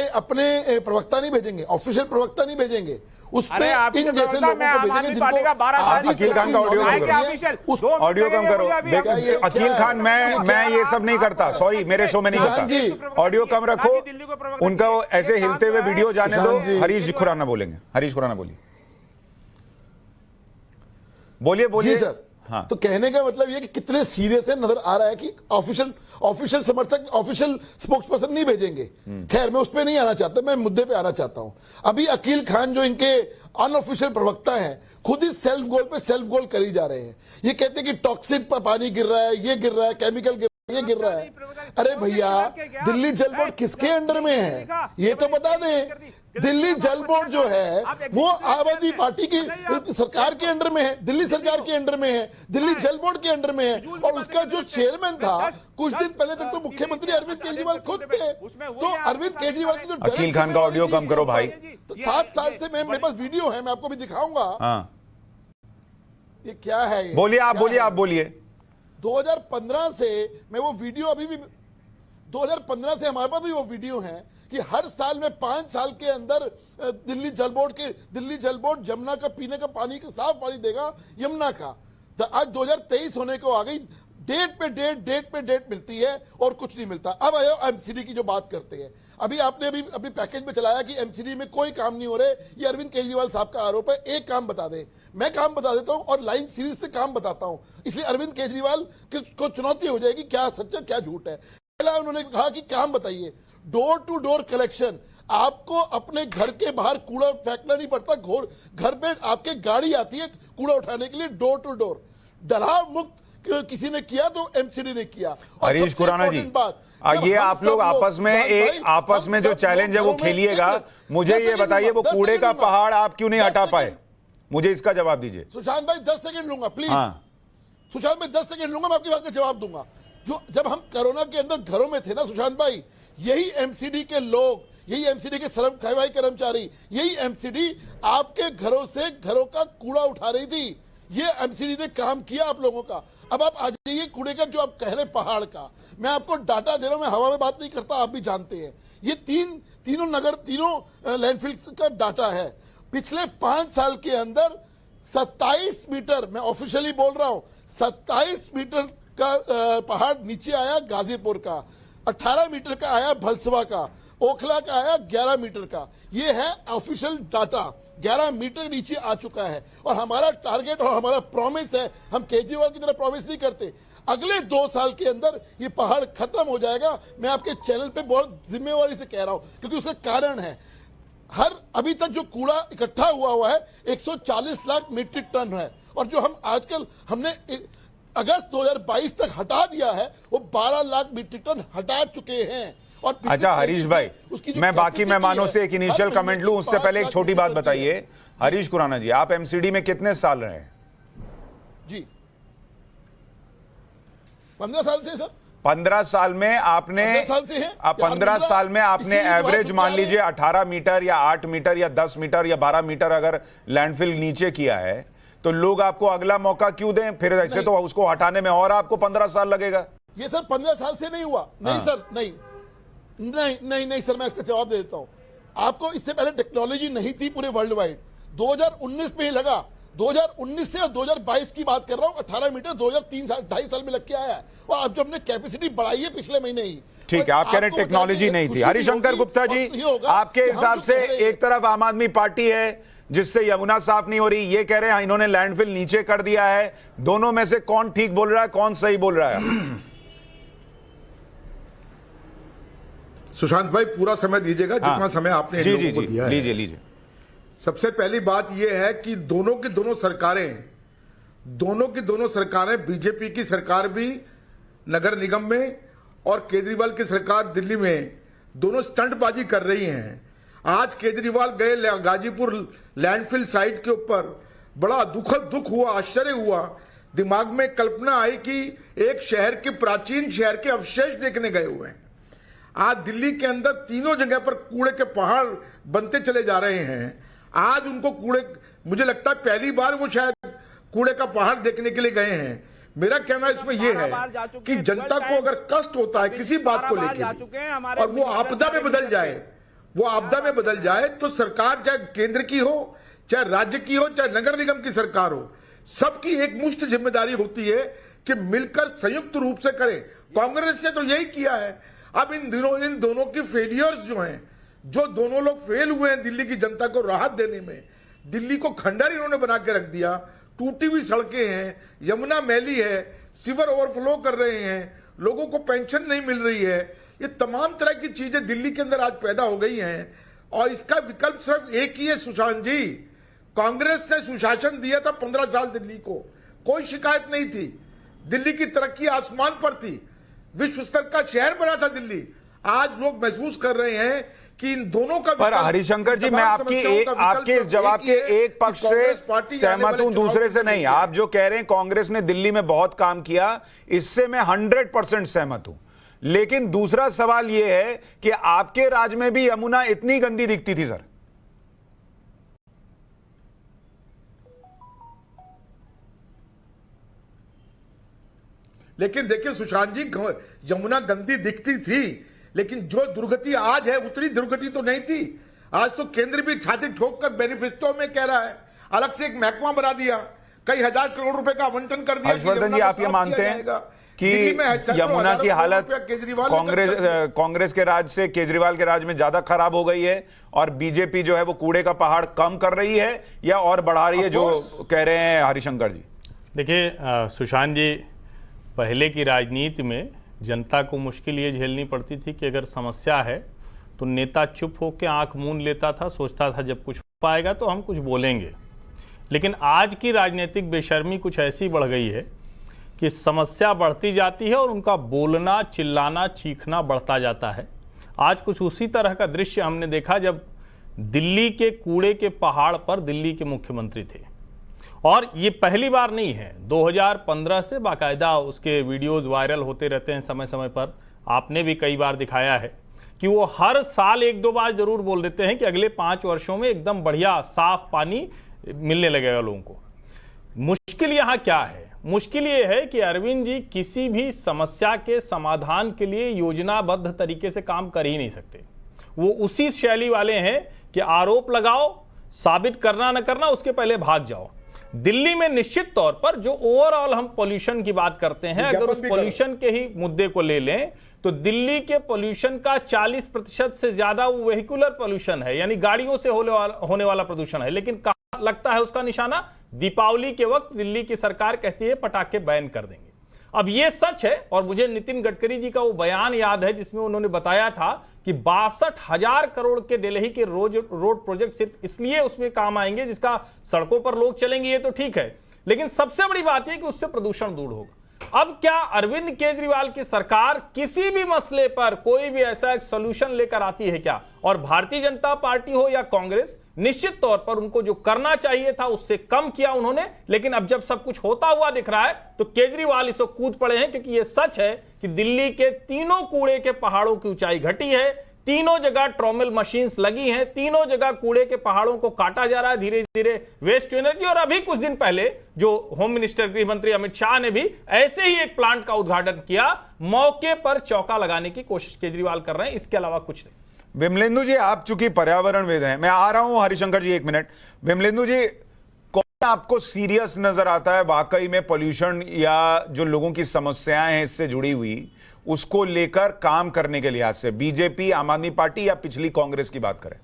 अपने प्रवक्ता नहीं भेजेंगे, ऑफिशियल प्रवक्ता नहीं भेजेंगे, उस पे इन जैसे लोगों को भेजेंगे जिनको अकील खान का ऑडियो कम करो। अकील खान, मैं ये सब नहीं करता, सॉरी, मेरे शो में नहीं करता। ऑडियो कम रखो, उनका ऐसे हिलते हुए वीडियो जाने दो। हरीश खुराना बोलेंगे। हरीश खुराना बोलिए। जी सर, हाँ। तो कहने का मतलब ये कि कितने सीरियस है, नजर आ रहा है कि ऑफिशियल समर्थक, ऑफिशियल स्पोक्स पर्सन नहीं भेजेंगे। खैर, मैं उस पर नहीं आना चाहता, मैं मुद्दे पे आना चाहता हूं। अभी अकील खान जो इनके अनऑफिशियल प्रवक्ता हैं, खुद ही सेल्फ गोल पे सेल्फ गोल करी जा रहे हैं। ये कहते हैं कि टॉक्सिक पानी गिर रहा है, ये गिर रहा है, केमिकल गिर ये गिर रहा है। अरे भैया, दिल्ली जल बोर्ड किसके अंडर में है ये तो बता दें। दिल्ली जल बोर्ड जो है वो आम आदमी पार्टी की सरकार के अंडर में है, दिल्ली सरकार के अंडर में है, दिल्ली जल बोर्ड के अंडर में है। और उसका जो चेयरमैन था कुछ दिन पहले तक तो मुख्यमंत्री अरविंद केजरीवाल खुद थे। तो अरविंद केजरीवाल की जो अकील खान का ऑडियो कम करो भाई। तो 7 साल से मेरे पास वीडियो है, मैं आपको भी दिखाऊंगा। हाँ, ये क्या है? बोलिए आप, बोलिए आप, बोलिए। 2015 से मैं वो वीडियो अभी भी 2015 से हमारे पास भी वो वीडियो है कि हर साल में 5 साल के अंदर दिल्ली जल बोर्ड यमुना का पीने का पानी का साफ पानी देगा, यमुना का। तो आज 2023 होने को आ गई, डेट पे डेट मिलती है और कुछ नहीं मिलता। अब आयो एमसीडी की जो बात करते हैं, अभी आपने अभी पैकेज में चलाया कि एमसीडी में कोई काम नहीं हो रहे, ये अरविंद केजरीवाल साहब का आरोप है। एक काम बता दे, मैं काम बता देता हूं और लाइन सीरीज से काम बताता हूं, इसलिए अरविंद केजरीवाल को चुनौती हो जाएगी क्या सच है क्या झूठ है। पहला उन्होंने कहा कि काम बताइए, डोर टू डोर कलेक्शन। आपको अपने घर के बाहर कूड़ा फेंकना नहीं पड़ता, घर पे आपके गाड़ी आती है कूड़ा उठाने के लिए, डोर टू डोर। डराव मुक्त किसी ने किया तो एमसीडी ने किया। हरीश खुराना जी, ये आप लोग आपस में जो चैलेंज है वो खेलिएगा। मुझे ये बताइए, वो कूड़े का पहाड़ आप क्यों नहीं हटा पाए? मुझे इसका जवाब दीजिए। सुशांत भाई 10 सेकंड लूंगा प्लीज। सुशांत भाई 10 सेकंड लूंगा, मैं आपकी बात का जवाब दूंगा। जब हम कोरोना के अंदर घरों में थे ना सुशांत भाई, यही एमसीडी के लोग, यही एमसीडी के सफाई कर्मचारी, यही एमसीडी आपके घरों से घरों का कूड़ा उठा रही थी। ये एमसीडी ने काम किया आप लोगों का। अब आप आ जाइए कूड़े का जो आप कह रहे पहाड़ का, मैं आपको डाटा दे रहा हूं, मैं हवा में बात नहीं करता, आप भी जानते हैं। ये तीनों लैंडफिल का डाटा है। पिछले 5 साल के अंदर 27 मीटर, मैं ऑफिशियली बोल रहा हूं, 27 मीटर का पहाड़ नीचे आया गाजीपुर का, 18 मीटर का आया भलसवा का, ओखला का आया 11 मीटर का। ये है ऑफिशियल डाटा, 11 मीटर नीचे आ चुका है। और हमारा टारगेट और हमारा प्रॉमिस है, हम केजरीवाल की तरह प्रॉमिस नहीं करते, अगले 2 साल के अंदर ये पहाड़ खत्म हो जाएगा। मैं आपके चैनल पे बहुत जिम्मेवारी से कह रहा हूं, क्योंकि उसका कारण है, अभी तक जो कूड़ा इकट्ठा हुआ है 140 लाख मीट्रिक टन है। और जो हमने अगस्त 2022 तक हटा दिया है, वो 12 लाख मीट्रिक टन हटा चुके हैं। और अच्छा हरीश भाई, मैं बाकी मेहमानों से एक इनिशियल कमेंट लूं, उससे पहले एक छोटी बात बताइए। हरीश खुराना जी, आप एमसीडी में कितने साल रहे? जी 15 साल से सर। 15 साल में आपने 15 साल में आपने एवरेज मान लीजिए 18 मीटर या 8 मीटर या 10 मीटर या 12 मीटर अगर लैंडफिल नीचे किया है, तो लोग आपको अगला मौका क्यों दें? फिर ऐसे तो उसको हटाने में और आपको 15 साल लगेगा। ये सर 15 साल से नहीं हुआ। नहीं सर, नहीं सर, मैं इसका जवाब दे देता हूं आपको। इससे पहले टेक्नोलॉजी नहीं थी पूरे वर्ल्ड वाइड, 2019 में ही लगा। 2019 से और 2022 की बात कर रहा हूं, 18 मीटर 2.5 साल में लग के आया है। और अब जो हमने कैपेसिटी बढ़ाई है पिछले महीने ही। ठीक है, आप कह रहे टेक्नोलॉजी नहीं थी। हरिशंकर गुप्ता जी, आपके हिसाब से एक तरफ आम आदमी पार्टी है जिससे यमुना साफ नहीं हो रही, ये कह रहे हैं इन्होंने लैंडफिल नीचे कर दिया है, दोनों में से कौन ठीक बोल रहा है, कौन सही बोल रहा है? सुशांत भाई पूरा समय दीजिएगा, जितना समय आपने जी दिया है। लीजिए। सबसे पहली बात यह है कि दोनों की दोनों सरकारें बीजेपी की सरकार भी नगर निगम में और केजरीवाल की सरकार दिल्ली में दोनों स्टंटबाजी कर रही हैं। आज केजरीवाल गए गाजीपुर लैंडफिल साइट के ऊपर, बड़ा दुख हुआ, आश्चर्य हुआ, दिमाग में कल्पना आई कि एक शहर के प्राचीन शहर के अवशेष देखने गए हुए हैं। आज दिल्ली के अंदर तीनों जगह पर कूड़े के पहाड़ बनते चले जा रहे हैं। आज उनको मुझे लगता है पहली बार वो शायद कूड़े का पहाड़ देखने के लिए गए हैं। मेरा कहना इसमें यह है कि जनता को अगर कष्ट होता है किसी बात को लेकर और वो आपदा में बदल जाए, तो सरकार चाहे केंद्र की हो, चाहे राज्य की हो, चाहे नगर निगम की सरकार हो, सबकी एक मुश्त जिम्मेदारी होती है कि मिलकर संयुक्त रूप से करें। कांग्रेस ने तो यही किया है। अब इन दोनों की फेलियर्स जो हैं, जो दोनों लोग फेल हुए हैं दिल्ली की जनता को राहत देने में, दिल्ली को खंडर इन्होंने बना के रख दिया। टूटी हुई सड़कें हैं, यमुना मैली है, सीवर ओवरफ्लो कर रहे हैं, लोगों को पेंशन नहीं मिल रही है। ये तमाम तरह की चीजें दिल्ली के अंदर आज पैदा हो गई हैं और इसका विकल्प सिर्फ एक ही है सुशांत जी। कांग्रेस ने सुशासन दिया था 15 साल दिल्ली को, कोई शिकायत नहीं थी। दिल्ली की तरक्की आसमान पर थी, विश्व स्तर का शहर बना था दिल्ली। आज लोग महसूस कर रहे हैं कि इन दोनों का पर हरिशंकर जी, मैं आपके इस जवाब के एक पक्ष से सहमत हूं, दूसरे से नहीं। आप जो कह रहे हैं कांग्रेस ने दिल्ली में बहुत काम किया, इससे मैं 100% सहमत हूं। लेकिन दूसरा सवाल यह है कि आपके राज में भी यमुना इतनी गंदी दिखती थी सर? लेकिन देखिए सुशांत जी, यमुना गंदी दिखती थी, लेकिन जो दुर्गति आज है उतनी दुर्गति तो नहीं थी। आज तो केंद्र भी छाती ठोक कर मैनिफेस्टो में कह रहा है, अलग से एक महकमा बना दिया, कई हजार करोड़ रुपए का आवंटन कर दिया। हर्षवर्धन जी, आप ये मानते हैं कि यमुना की हालत कांग्रेस के राज से केजरीवाल के राज में ज्यादा खराब हो गई है और बीजेपी जो है वो कूड़े का पहाड़ कम कर रही है या और बढ़ा रही है, जो कह रहे हैं हरिशंकर जी? देखिए सुशांत जी, पहले की राजनीति में जनता को मुश्किल ये झेलनी पड़ती थी कि अगर समस्या है तो नेता चुप होकर आंख मूंद लेता था, सोचता था जब कुछ हो पाएगा तो हम कुछ बोलेंगे। लेकिन आज की राजनीतिक बेशर्मी कुछ ऐसी बढ़ गई है कि समस्या बढ़ती जाती है और उनका बोलना, चिल्लाना, चीखना बढ़ता जाता है। आज कुछ उसी तरह का दृश्य हमने देखा जब दिल्ली के कूड़े के पहाड़ पर दिल्ली के मुख्यमंत्री थे। और ये पहली बार नहीं है, 2015 से बाकायदा उसके वीडियोस वायरल होते रहते हैं समय समय पर। आपने भी कई बार दिखाया है कि वो हर साल 1-2 बार जरूर बोल देते हैं कि अगले 5 वर्षों में एकदम बढ़िया साफ पानी मिलने लगेगा लोगों को। मुश्किल यहां क्या है? मुश्किल ये है कि अरविंद जी किसी भी समस्या के समाधान के लिए योजनाबद्ध तरीके से काम कर ही नहीं सकते। वो उसी शैली वाले हैं कि आरोप लगाओ, साबित करना न करना, उसके पहले भाग जाओ। दिल्ली में निश्चित तौर पर जो ओवरऑल हम पोल्यूशन की बात करते हैं, अगर उस पोल्यूशन के ही मुद्दे को ले लें तो दिल्ली के पोल्यूशन का 40% से ज्यादा वो वेहिकुलर पोल्यूशन है, यानी गाड़ियों से होने वाला प्रदूषण है। लेकिन कहां लगता है उसका निशाना? दीपावली के वक्त दिल्ली की सरकार कहती है पटाखे बैन कर देंगे। अब ये सच है, और मुझे नितिन गडकरी जी का वो बयान याद है जिसमें उन्होंने बताया था कि 62,000 करोड़ के दिल्ली के रोड प्रोजेक्ट सिर्फ इसलिए उसमें काम आएंगे जिसका सड़कों पर लोग चलेंगे, ये तो ठीक है, लेकिन सबसे बड़ी बात यह कि उससे प्रदूषण दूर होगा। अब क्या अरविंद केजरीवाल की सरकार किसी भी मसले पर कोई भी ऐसा एक सॉल्यूशन लेकर आती है क्या? और भारतीय जनता पार्टी हो या कांग्रेस, निश्चित तौर पर उनको जो करना चाहिए था उससे कम किया उन्होंने। लेकिन अब जब सब कुछ होता हुआ दिख रहा है तो केजरीवाल इसको कूद पड़े हैं, क्योंकि यह सच है कि दिल्ली के तीनों कूड़े के पहाड़ों की ऊंचाई घटी है, तीनों जगह ट्रॉमल मशीन्स लगी हैं, तीनों जगह कूड़े के पहाड़ों को काटा जा रहा है धीरे धीरे वेस्ट टू एनर्जी। और अभी कुछ दिन पहले जो होम मिनिस्टर गृह मंत्री अमित शाह ने भी ऐसे ही एक प्लांट का उद्घाटन किया। मौके पर चौका लगाने की कोशिश केजरीवाल कर रहे हैं, इसके अलावा कुछ नहीं। विमलेंदु जी, आप चूंकि पर्यावरणविद हैं, मैं आ रहा हूं हरिशंकर जी 1 मिनट। विमलेंदु जी, कौन आपको सीरियस नजर आता है वाकई में पोल्यूशन या जो लोगों की समस्याएं हैं इससे जुड़ी हुई, उसको लेकर काम करने के लिहाज से? बीजेपी, आम आदमी पार्टी या पिछली कांग्रेस की बात करें?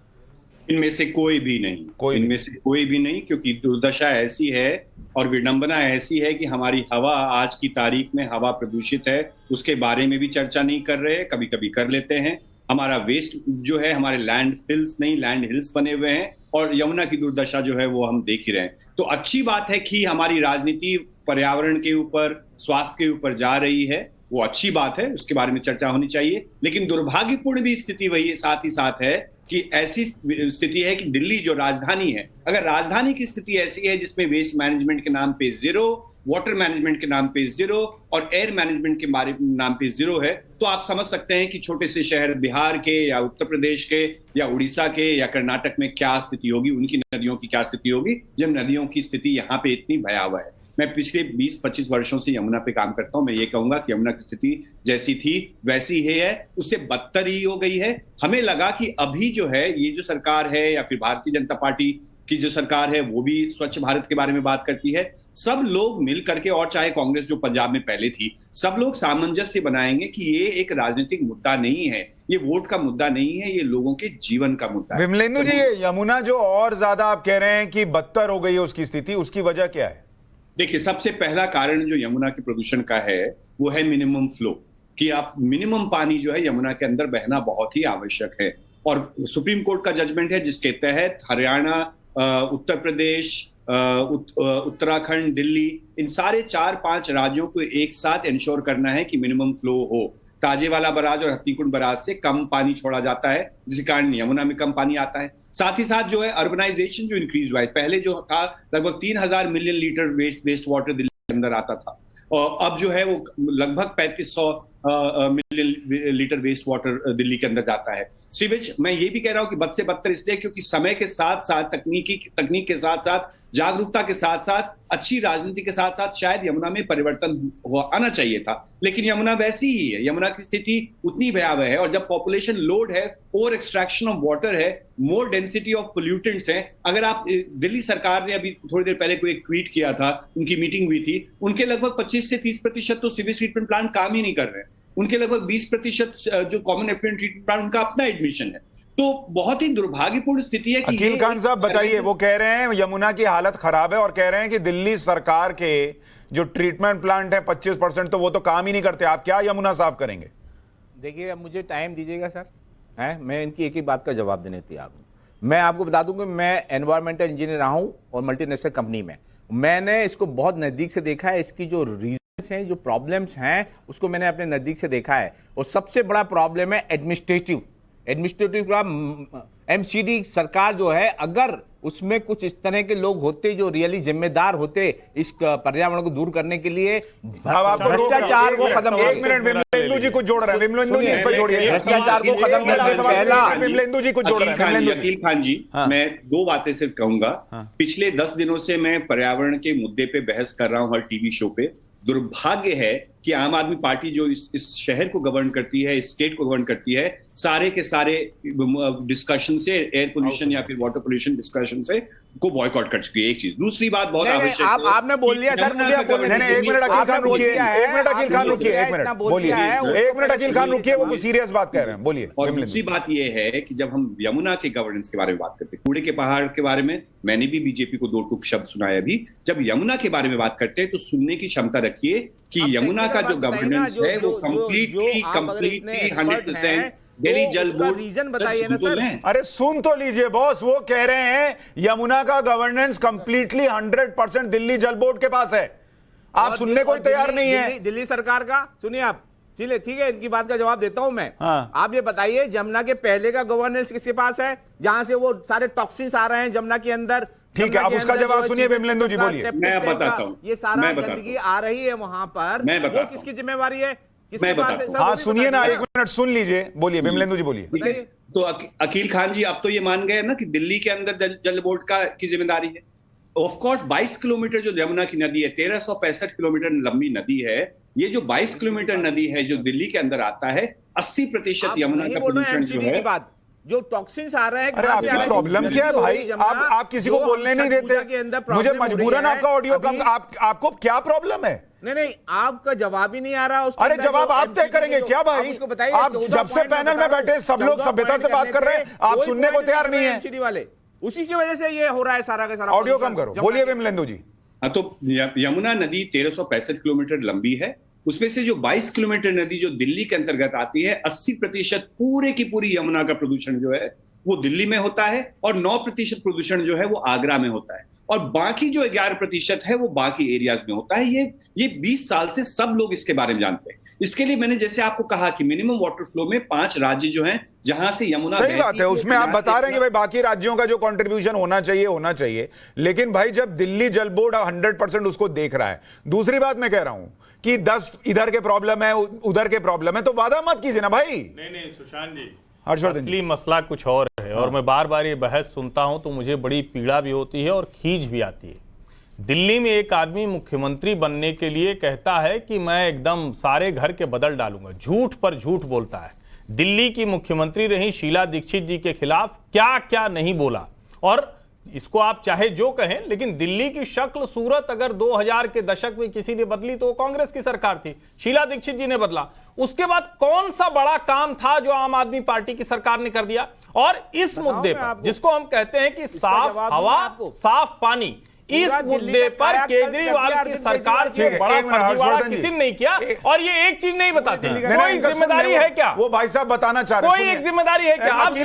इनमें से कोई भी नहीं, इनमें से कोई भी नहीं, क्योंकि दुर्दशा ऐसी है और विडंबना ऐसी है कि हमारी हवा आज की तारीख में हवा प्रदूषित है, उसके बारे में भी चर्चा नहीं कर रहे, कभी कभी कर लेते हैं। हमारा वेस्ट जो है, हमारे लैंड फिल्स नहीं लैंड हिल्स बने हुए हैं, और यमुना की दुर्दशा जो है वो हम देख ही रहे हैं। तो अच्छी बात है कि हमारी राजनीति पर्यावरण के ऊपर, स्वास्थ्य के ऊपर जा रही है, वो अच्छी बात है, उसके बारे में चर्चा होनी चाहिए। लेकिन दुर्भाग्यपूर्ण भी स्थिति वही साथ ही साथ है कि ऐसी स्थिति है कि दिल्ली जो राजधानी है, अगर राजधानी की स्थिति ऐसी है जिसमें वेस्ट मैनेजमेंट के नाम पे 0, वाटर मैनेजमेंट के नाम पे 0 और एयर मैनेजमेंट के नाम पे 0 है, तो आप समझ सकते हैं कि छोटे से शहर बिहार के या उत्तर प्रदेश के या उड़ीसा के या कर्नाटक में क्या स्थिति होगी, उनकी नदियों की क्या स्थिति होगी, जब नदियों की स्थिति यहाँ पे इतनी भयावह है। मैं पिछले 20-25 वर्षों से यमुना पे काम करता हूं, मैं ये कहूंगा कि यमुना की स्थिति जैसी थी वैसी ही है, उससे बदतर ही हो गई है। हमें लगा कि अभी जो है ये जो सरकार है या फिर भारतीय जनता पार्टी की जो सरकार है वो भी स्वच्छ भारत के बारे में बात करती है। सब लोग मिल करके, और चाहे कांग्रेस जो पंजाब में पहले थी, सब लोग सामंजस्य बनाएंगे कि ये एक राजनीतिक मुद्दा नहीं है, ये वोट का मुद्दा नहीं है, ये लोगों के जीवन का मुद्दा है। विमलेंदु जी, यमुना जो और ज्यादा आप कह रहे हैं कि बदतर हो गई है उसकी स्थिति, उसकी वजह क्या है? देखिए, सबसे पहला कारण जो यमुना के प्रदूषण का है वो है मिनिमम फ्लो, कि आप मिनिमम पानी जो है यमुना के अंदर बहना बहुत ही आवश्यक है। और सुप्रीम कोर्ट का जजमेंट है जिसके तहत हरियाणा, उत्तर प्रदेश, उत्तराखंड, दिल्ली, इन सारे 4-5 राज्यों को एक साथ इंश्योर करना है कि मिनिमम फ्लो हो। ताजेवाला बराज और हथनीकुंड बराज से कम पानी छोड़ा जाता है, जिसके कारण यमुना में कम पानी आता है। साथ ही साथ जो है अर्बनाइजेशन जो इंक्रीज हुआ है, पहले जो था लगभग 3000 million litre waste water Delhi के अंदर आता था, और अब जो है वो लगभग 3500 million litre waste water Delhi के अंदर जाता है। सीवेज, मैं ये भी कह रहा हूं कि बद से बदतर इसलिए क्योंकि समय के साथ साथ तकनीक के साथ साथ जागरूकता के साथ साथ अच्छी राजनीति के साथ साथ शायद यमुना में परिवर्तन आना चाहिए था, लेकिन यमुना वैसी ही है। यमुना की स्थिति उतनी भयावह है, और जब पॉपुलेशन लोड है, ओवर एक्सट्रैक्शन ऑफ वाटर है, मोर डेंसिटी ऑफ पोल्यूटेंट्स है। अगर आप दिल्ली सरकार ने अभी थोड़ी देर पहले कोई एक ट्वीट किया था, उनकी मीटिंग हुई थी, उनके लगभग 25 से 30% तो सीवेज ट्रीटमेंट प्लांट काम ही नहीं कर रहे हैं। उनके लगभग 20% जो कॉमन एफ्लुएंट ट्रीटमेंट प्लांट उनका अपना एडमिशन है। तो बहुत ही दुर्भाग्यपूर्ण स्थिति है कि अकील खान साहब बताइए, वो कह रहे हैं यमुना की हालत खराब है और कह रहे हैं कि दिल्ली सरकार के जो ट्रीटमेंट प्लांट है 25% तो वो तो काम ही नहीं करते। आप क्या यमुना साफ करेंगे? देखिए, अब मुझे टाइम दीजिएगा सर, हैं, मैं इनकी एक ही बात का जवाब देने तैयार हूं। मैं आपको बता दूं कि मैं एनवायरमेंटल इंजीनियर रहा हूं और मल्टीनेशनल कंपनी में मैंने इसको बहुत नजदीक से देखा है। इसकी जो रीजंस हैं, जो प्रॉब्लम्स हैं, उसको मैंने अपने नजदीक से देखा है। और सबसे बड़ा प्रॉब्लम है एडमिनिस्ट्रेटिव का। एमसीडी सरकार जो है, अगर उसमें कुछ इस तरह के लोग होते जो रियली जिम्मेदार होते इस पर्यावरण को दूर करने के लिए, भ्रष्टाचार को खत्म। एक मिनट, विमलेंदु जी कुछ जोड़ रहे हैं, विमलेंदु जी इस पर जोड़िए। भ्रष्टाचार को खत्म करना। विमलेंदु जी कुछ जोड़ रहे हैं। अकील खान जी, मैं 2 बातें सिर्फ कहूंगा। पिछले 10 दिनों से मैं पर्यावरण के मुद्दे पे बहस कर रहा हूं हर टीवी शो पे। दुर्भाग्य है कि आम आदमी पार्टी जो इस शहर को गवर्न करती है, इस स्टेट को गवर्न करती है, सारे के सारे डिस्कशन से, एयर पोल्यूशन या फिर वाटर पोल्यूशन डिस्कशन से को बॉयकॉट कर चुकी है। एक चीज। दूसरी बात बहुत आवश्यक है, आपने बोल लिया सर, मुझे एक मिनट अकील खान रुकिए, एक मिनट अकील खान रुकिए, एक मिनट बोलिए, एक मिनट अकील खान रुकिए, वो कुछ सीरियस बात कह रहे हैं, बोलिए। और दूसरी बात ये है कि जब हम यमुना के गवर्नेंस के बारे में बात करते हैं, कूड़े के पहाड़ के बारे में मैंने भी बीजेपी को 2 टूक शब्द सुनाए अभी। जब यमुना के बारे में बात करते हैं तो सुनने की क्षमता रखिए कि यमुना का जो गवर्नेंस है वो कंप्लीटली 100% दिल्ली जल बोर्ड। रीजन बताइए ना सर। अरे सुन तो लीजिए बॉस, वो कह रहे हैं यमुना का गवर्नेंस कंप्लीटली 100% दिल्ली जल बोर्ड के पास है। आप सुनने को तैयार नहीं है। दिल्ली सरकार का सुनिए आप। चलिए ठीक है, इनकी बात का जवाब देता हूं मैं। हाँ। आप ये बताइए, जमुना के पहले का गवर्नेंस किसके पास है, जहां से वो सारे टॉक्सिन्स आ रहे हैं जमुना के अंदर? ठीक है, आप उसका जवाब सुनिए, विमलेंदु जी बोलिए। मैं बताता हूं, ये सारा गंदगी आ रही है वहां पर, वो किसकी जिम्मेवारी है? हाँ सुनिए ना, 1 मिनट सुन लीजिए, बोलिए विमलेंदु जी बोलिए। तो अकील खान जी, अब तो ये मान गए ना कि दिल्ली के अंदर जल बोर्ड की जिम्मेदारी है। ऑफ कोर्स 22 किलोमीटर जो यमुना की नदी है, 1365 किलोमीटर लंबी नदी है। ये जो 22 किलोमीटर नदी है जो दिल्ली के अंदर आता है, 80% यमुना का प्रदूषण जो है, जो टॉक्सिन्स आ रहे हैं। अरे आपकी प्रॉब्लम क्या है भाई? आप किसी को बोलने नहीं देते, मुझे मजबूरन आपका ऑडियो कम। आपको क्या प्रॉब्लम है? नहीं, आपका जवाब ही नहीं आ रहा। अरे जवाब आप तय करेंगे क्या भाई? आप जब से पैनल में बैठे सब लोग सभ्यता से बात कर रहे हैं, आप सुनने को तैयार नहीं है। एमसीडी वाले, उसी की वजह से ये हो रहा है सारा का सारा। ऑडियो कम करो, बोलिए विमलेंदु जी। तो यमुना नदी 1365 किलोमीटर लंबी है। उसमें से जो 22 किलोमीटर नदी जो दिल्ली के अंतर्गत आती है, 80% पूरे की पूरी यमुना का प्रदूषण जो है वो दिल्ली में होता है, और 9% प्रदूषण जो है वो आगरा में होता है, और बाकी जो 11% है वो बाकी एरियाज में होता है। ये 20 साल से सब लोग इसके बारे में जानते हैं। इसके लिए मैंने जैसे आपको कहा कि मिनिमम वाटर फ्लो में 5 राज्य जो हैं जहां से यमुना, सही बात है, उसमें आप बता रहे हैं कि भाई बाकी राज्यों का जो कंट्रीब्यूशन होना चाहिए, लेकिन भाई जब दिल्ली जल बोर्ड 100% उसको देख रहा है। दूसरी बात मैं कह रहा हूं कि 10 इधर के प्रॉब्लम है, उधर के प्रॉब्लम है, तो वादा मत कीजिए ना भाई। नहीं सुशांत जी, असली मसला कुछ और है। और मैं बार बार ये बहस सुनता हूं तो मुझे बड़ी पीड़ा भी होती है और खींच भी आती है। दिल्ली में एक आदमी मुख्यमंत्री बनने के लिए कहता है कि मैं एकदम सारे घर के बदल डालूंगा, झूठ पर झूठ बोलता है। दिल्ली की मुख्यमंत्री रही शीला दीक्षित जी के खिलाफ क्या क्या नहीं बोला। और इसको आप चाहे जो कहें, लेकिन दिल्ली की शक्ल सूरत अगर 2000 के दशक में किसी ने बदली तो कांग्रेस की सरकार थी, शीला दीक्षित जी ने बदला। उसके बाद कौन सा बड़ा काम था जो आम आदमी पार्टी की सरकार ने कर दिया? और इस मुद्दे पर जिसको हम कहते हैं कि साफ हवा, साफ पानी, इस मुद्दे पर केजरीवाल की सरकार से बड़ा फर्जीवाड़ा किसी ने नहीं किया। और ये एक चीज नहीं बताते, कोई जिम्मेदारी है क्या? वो भाई साहब बताना चाह रहे हैं, कोई एक जिम्मेदारी है क्या? आप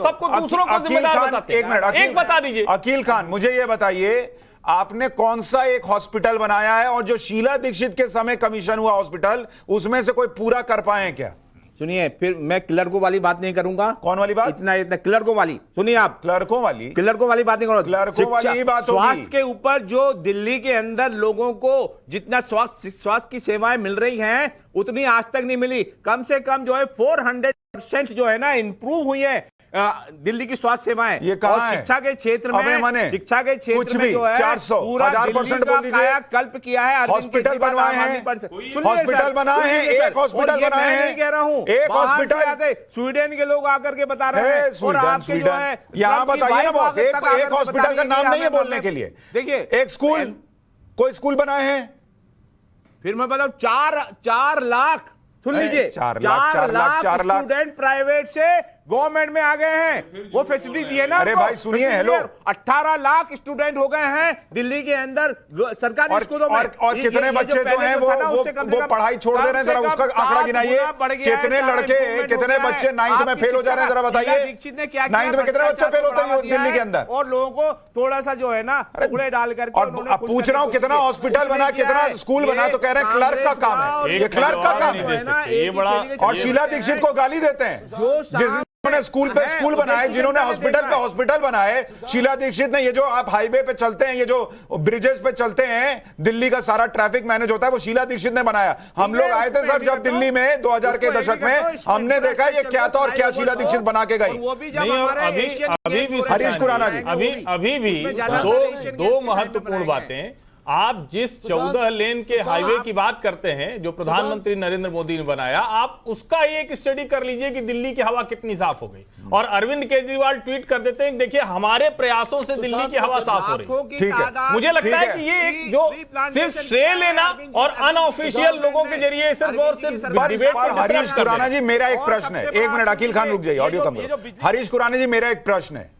सबको दूसरों को जिम्मेदार बताते हैं। एक मिनट, एक बता दीजिए। अकील खान, मुझे ये बताइए, आपने कौन सा एक हॉस्पिटल बनाया है, और जो शीला दीक्षित के समय कमीशन हुआ हॉस्पिटल, उसमें से कोई पूरा कर पाए क्या? सुनिए, फिर मैं क्लर्कों वाली बात नहीं करूंगा। कौन वाली बात? इतना क्लर्कों वाली सुनिए आप। क्लर्कों वाली बात नहीं करूंगा। क्लर्कों वाली ही बात होगी। स्वास्थ्य के ऊपर जो दिल्ली के अंदर लोगों को जितना स्वास्थ्य की सेवाएं मिल रही हैं, उतनी आज तक नहीं मिली। कम से कम जो है 400% जो है ना इंप्रूव हुई है दिल्ली की स्वास्थ्य सेवाएं। ये कहां है? शिक्षा के क्षेत्र में, शिक्षा के क्षेत्र में जो है 400,000% बोल दीजिए। कल्प किया है। हॉस्पिटल बनवाए हैं, हॉस्पिटल बनाए हैं, एक हॉस्पिटल बनाए हैं। कह रहा हूं एक हॉस्पिटल, स्वीडन के लोग आकर के बता रहे हैं। और आपके जो है यहाँ बताइए ना बॉस, एक हॉस्पिटल का नाम नहीं है बोलने के लिए। देखिए, एक स्कूल, कोई स्कूल बनाए हैं? फिर मैं बताऊं, 4 लाख, सुन लीजिए, 4 लाख स्टूडेंट प्राइवेट से गवर्नमेंट में आ गए हैं। वो फैसिलिटी दी है ना। अरे भाई सुनिए, हेलो, 18 लाख स्टूडेंट हो गए हैं दिल्ली के अंदर सरकारी स्कूलों में। और कितने बच्चे जो हैं वो पढ़ाई छोड़ दे रहे हैं, जरा उसका आंकड़ा गिनाइए। कितने लड़के, कितने बच्चे 9th में फेल हो जा रहे हैं, जरा बताइए। दीक्षित ने क्या किया? 9th में कितने बच्चे फेल होते हैं दिल्ली के अंदर? और लोगों को थोड़ा सा जो है ना टुकड़े डाल करके, और पूछ रहा हूं कितना हॉस्पिटल बना, कितना स्कूल बना, तो कह रहे हैं क्लर्क का काम है। ये क्लर्क का काम है। और शीला दीक्षित को गाली देते हैं, जिन्होंने स्कूल पे स्कूल बनाए, जिन्होंने हॉस्पिटल पे हॉस्पिटल बनाए। शीला दीक्षित ने, ये जो आप हाईवे पे चलते हैं, ये जो ब्रिजेस पे चलते हैं, दिल्ली का सारा ट्रैफिक मैनेज होता है, वो शीला दीक्षित ने बनाया। हम लोग आए थे सर जब दिल्ली में 2000 के दशक में, हमने देखा ये क्या था और क्या शीला दीक्षित बना के गई। अभी भी हरीश खुराना जी, अभी भी दो महत्वपूर्ण बातें। आप जिस 14 लेन के हाईवे की बात करते हैं जो प्रधानमंत्री नरेंद्र मोदी ने बनाया, आप उसका एक स्टडी कर लीजिए कि दिल्ली की हवा कितनी साफ हो गई। और अरविंद केजरीवाल ट्वीट कर देते हैं, देखिए हमारे प्रयासों से दिल्ली की हवा साफ हो रही। ठीक है, मुझे लगता है कि ये एक जो सिर्फ श्रेय लेना और अनऑफिशियल लोगों के जरिए सिर्फ और सिर्फ डिबेट पर। हरीश खुराना जी, मेरा एक प्रश्न है, एक मिनट, अकील खान रुक जाइए, ऑडियो कम करो। हरीश खुराना जी, मेरा एक प्रश्न है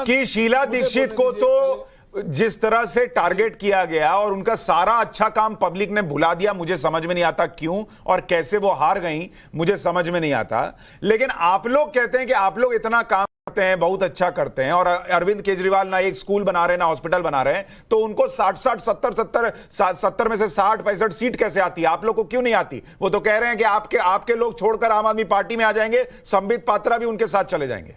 कि शीला दीक्षित को तो जिस तरह से टारगेट किया गया और उनका सारा अच्छा काम पब्लिक ने भुला दिया, मुझे समझ में नहीं आता क्यों और कैसे वो हार गई, मुझे समझ में नहीं आता। लेकिन आप लोग कहते हैं कि आप लोग इतना काम करते हैं, बहुत अच्छा करते हैं, और अरविंद केजरीवाल ना एक स्कूल बना रहे हैं ना हॉस्पिटल बना रहे हैं, तो उनको 70 में से 60-65 सीट कैसे आती है? आप लोग को क्यों नहीं आती? वो तो कह रहे हैं कि आपके लोग छोड़कर आम आदमी पार्टी में आ जाएंगे, संबित पात्रा भी उनके साथ चले जाएंगे।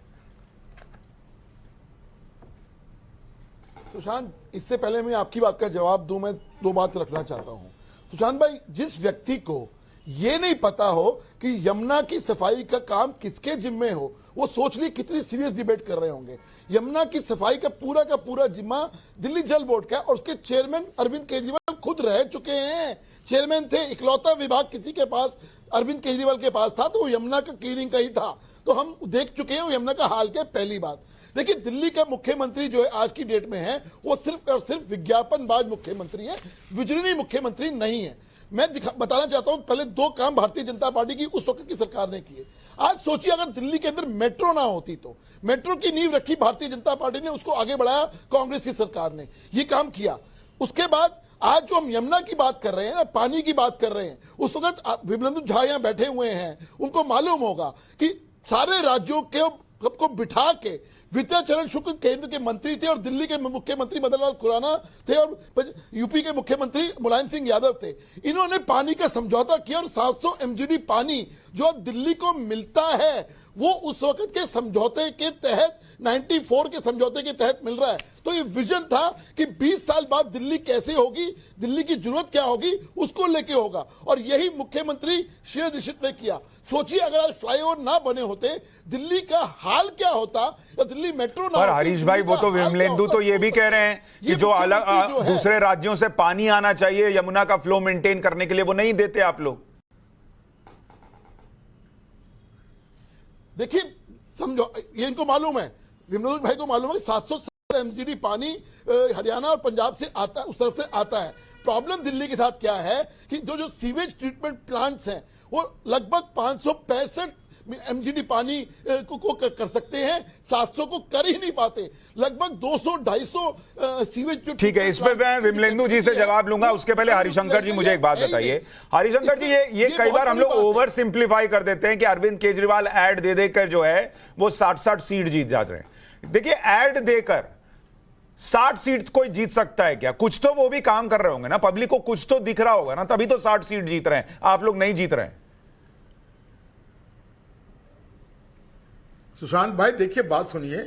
सुशांत, इससे पहले मैं आपकी बात का जवाब दूं, मैं 2 बात रखना चाहता हूं। सुशांत भाई, जिस व्यक्ति को ये नहीं पता हो कि यमुना की सफाई का काम किसके जिम्मे हो, वो सोच ली कितनी सीरियस डिबेट कर रहे होंगे। यमुना की सफाई का पूरा जिम्मा दिल्ली जल बोर्ड का, और उसके चेयरमैन अरविंद केजरीवाल खुद रह चुके हैं, चेयरमैन थे। इकलौता विभाग किसी के पास अरविंद केजरीवाल के पास था तो वो यमुना का क्लीनिंग का ही था। तो हम देख चुके हैं यमुना का हाल क्या। पहली बात देखिए, दिल्ली का मुख्यमंत्री जो है आज की डेट में है, वो सिर्फ और सिर्फ विज्ञापनबाज मुख्यमंत्री है, विजनरी मुख्यमंत्री नहीं है। मैं बताना चाहता हूं, पहले 2 काम भारतीय जनता पार्टी की उस वक्त की सरकार ने किए। आज सोचिए, अगर दिल्ली के अंदर मेट्रो ना होती तो, मेट्रो की नींव रखी भारतीय जनता पार्टी ने, उसको आगे बढ़ाया कांग्रेस की सरकार ने, ये काम किया। उसके बाद आज जो हम यमुना की बात कर रहे हैं ना, पानी की बात कर रहे हैं, उस वक्त विमलेंद्र झा यहां बैठे हुए हैं, उनको मालूम होगा कि सारे राज्यों के सबको बिठा के विद्याचरण शुक्ल केंद्र के मंत्री थे और दिल्ली के मुख्यमंत्री मदन लाल खुराना थे और यूपी के मुख्यमंत्री मुलायम सिंह यादव थे। इन्होंने पानी का समझौता किया और 700 MGD पानी जो दिल्ली को मिलता है वो उस वक्त के समझौते के तहत 94 के समझौते के तहत मिल रहा है। तो ये विजन था कि 20 साल बाद दिल्ली कैसे होगी, दिल्ली की जरूरत क्या होगी, उसको लेके होगा, और यही मुख्यमंत्री शीला दीक्षित ने किया। सोचिए, अगर आज फ्लाईओवर ना बने होते, दिल्ली का हाल क्या होता, या दिल्ली मेट्रो ना। और हरीश भाई, वो तो विमलेंदु तो ये भी कह रहे हैं कि जो अलग दूसरे राज्यों से पानी आना चाहिए यमुना का फ्लो मेंटेन करने के लिए, वो नहीं देते आप लोग। देखिए, समझो, ये इनको मालूम है, विमलेंदु भाई को मालूम है 770 MGD पानी हरियाणा और पंजाब से आता है, उस तरफ से आता है। प्रॉब्लम दिल्ली के साथ क्या है कि जो सीवेज ट्रीटमेंट प्लांट्स हैं वो लगभग 565 एमसीडी पानी को कर सकते हैं, 700 को कर ही नहीं पाते। लगभग 200-250 सीवेज। ठीक है, इस पे मैं विमलेंदु जी से जवाब लूंगा, उसके पहले हरिशंकर जी मुझे एक बात बताइए। हरिशंकर जी, ये कई बार हम लोग ओवर सिंप्लीफाई कर देते हैं कि अरविंद केजरीवाल ऐड दे देकर जो है वो 60-60 सीट जीत जाते हैं। देखिए, ऐड देकर 60 सीट कोई जीत सकता है क्या? कुछ तो वो भी काम कर रहे होंगे ना, पब्लिक को कुछ तो दिख रहा होगा ना, तभी तो 60 सीट जीत रहे हैं। आप लोग नहीं जीत रहे हैं। सुशांत भाई देखिए, बात सुनिए,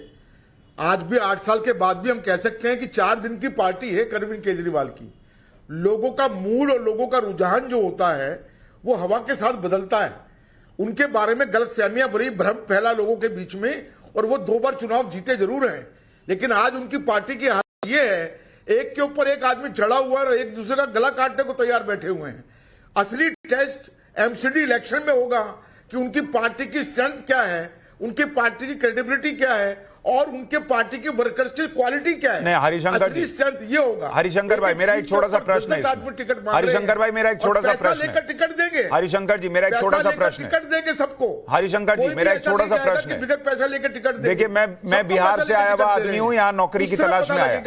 आज भी 8 साल के बाद भी हम कह सकते हैं कि 4 दिन की पार्टी है अरविंद केजरीवाल की। लोगों का मूड और लोगों का रुझान जो होता है वो हवा के साथ बदलता है। उनके बारे में गलतफहमियां बड़ी भ्रम फैला लोगों के बीच में, और वो 2 बार चुनाव जीते जरूर हैं, लेकिन आज उनकी पार्टी की हालत ये है, एक के ऊपर एक आदमी चढ़ा हुआ है और एक दूसरे का गला काटने को तैयार बैठे हुए हैं। असली टेस्ट एमसीडी इलेक्शन में होगा कि उनकी पार्टी की स्ट्रेंथ क्या है, उनकी पार्टी की क्रेडिबिलिटी क्या है, और उनके पार्टी के वर्कर्स की क्वालिटी क्या है। नहीं, हरिशंकर जी, स्ट्रेंथ ये होगा। हरिशंकर भाई, मेरा एक छोटा सा प्रश्न है। हरिशंकर भाई, मेरा एक छोटा सा प्रश्न है। टिकट देंगे हरिशंकर जी, मेरा एक छोटा सा प्रश्न है। टिकट देंगे सबको। हरिशंकर जी, मेरा एक छोटा सा प्रश्न है। बिगर पैसा लेकर टिकट देंगे। देखिए, मैं बिहार से आया हुआ आदमी हूं, यहाँ नौकरी की तलाश में आया।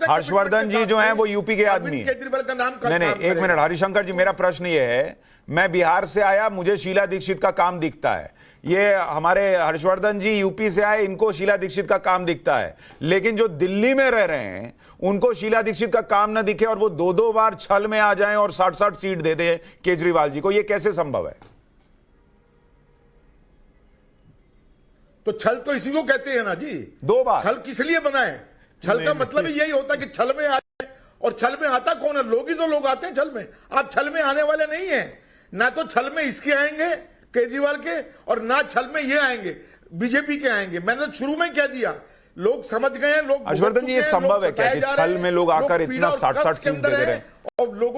हर्षवर्धन जी जो है वो यूपी के आदमी है। केजरीवाल का नाम नहीं, एक मिनट हरिशंकर जी, मेरा प्रश्न ये है, मैं बिहार से आया, मुझे शीला दीक्षित का काम दिखता है। ये हमारे हर्षवर्धन जी यूपी से आए, इनको शीला दीक्षित का काम दिखता है। लेकिन जो दिल्ली में रह रहे हैं उनको शीला दीक्षित का काम न दिखे और वो 2-2 बार छल में आ जाएं और 60-60 सीट दे दें केजरीवाल जी को, ये कैसे संभव है? तो छल तो इसी को कहते हैं ना जी, 2 बार। छल किस लिए बना है? छल का मतलब यही होता है कि छल में आए, और छल में आता कौन है? लोग ही तो लोग आते हैं छल में। आप छल में आने वाले नहीं है। ना तो छल में इसके आएंगे केजरीवाल के, और ना छल में ये आएंगे बीजेपी के आएंगे। मैंने तो शुरू में कह दिया, लोग समझ गए हैं। लोग हर्षवर्धन जी, ये संभव है क्या कि छल में लोग आकर इतना 60-60 सीट दे रहे हैं?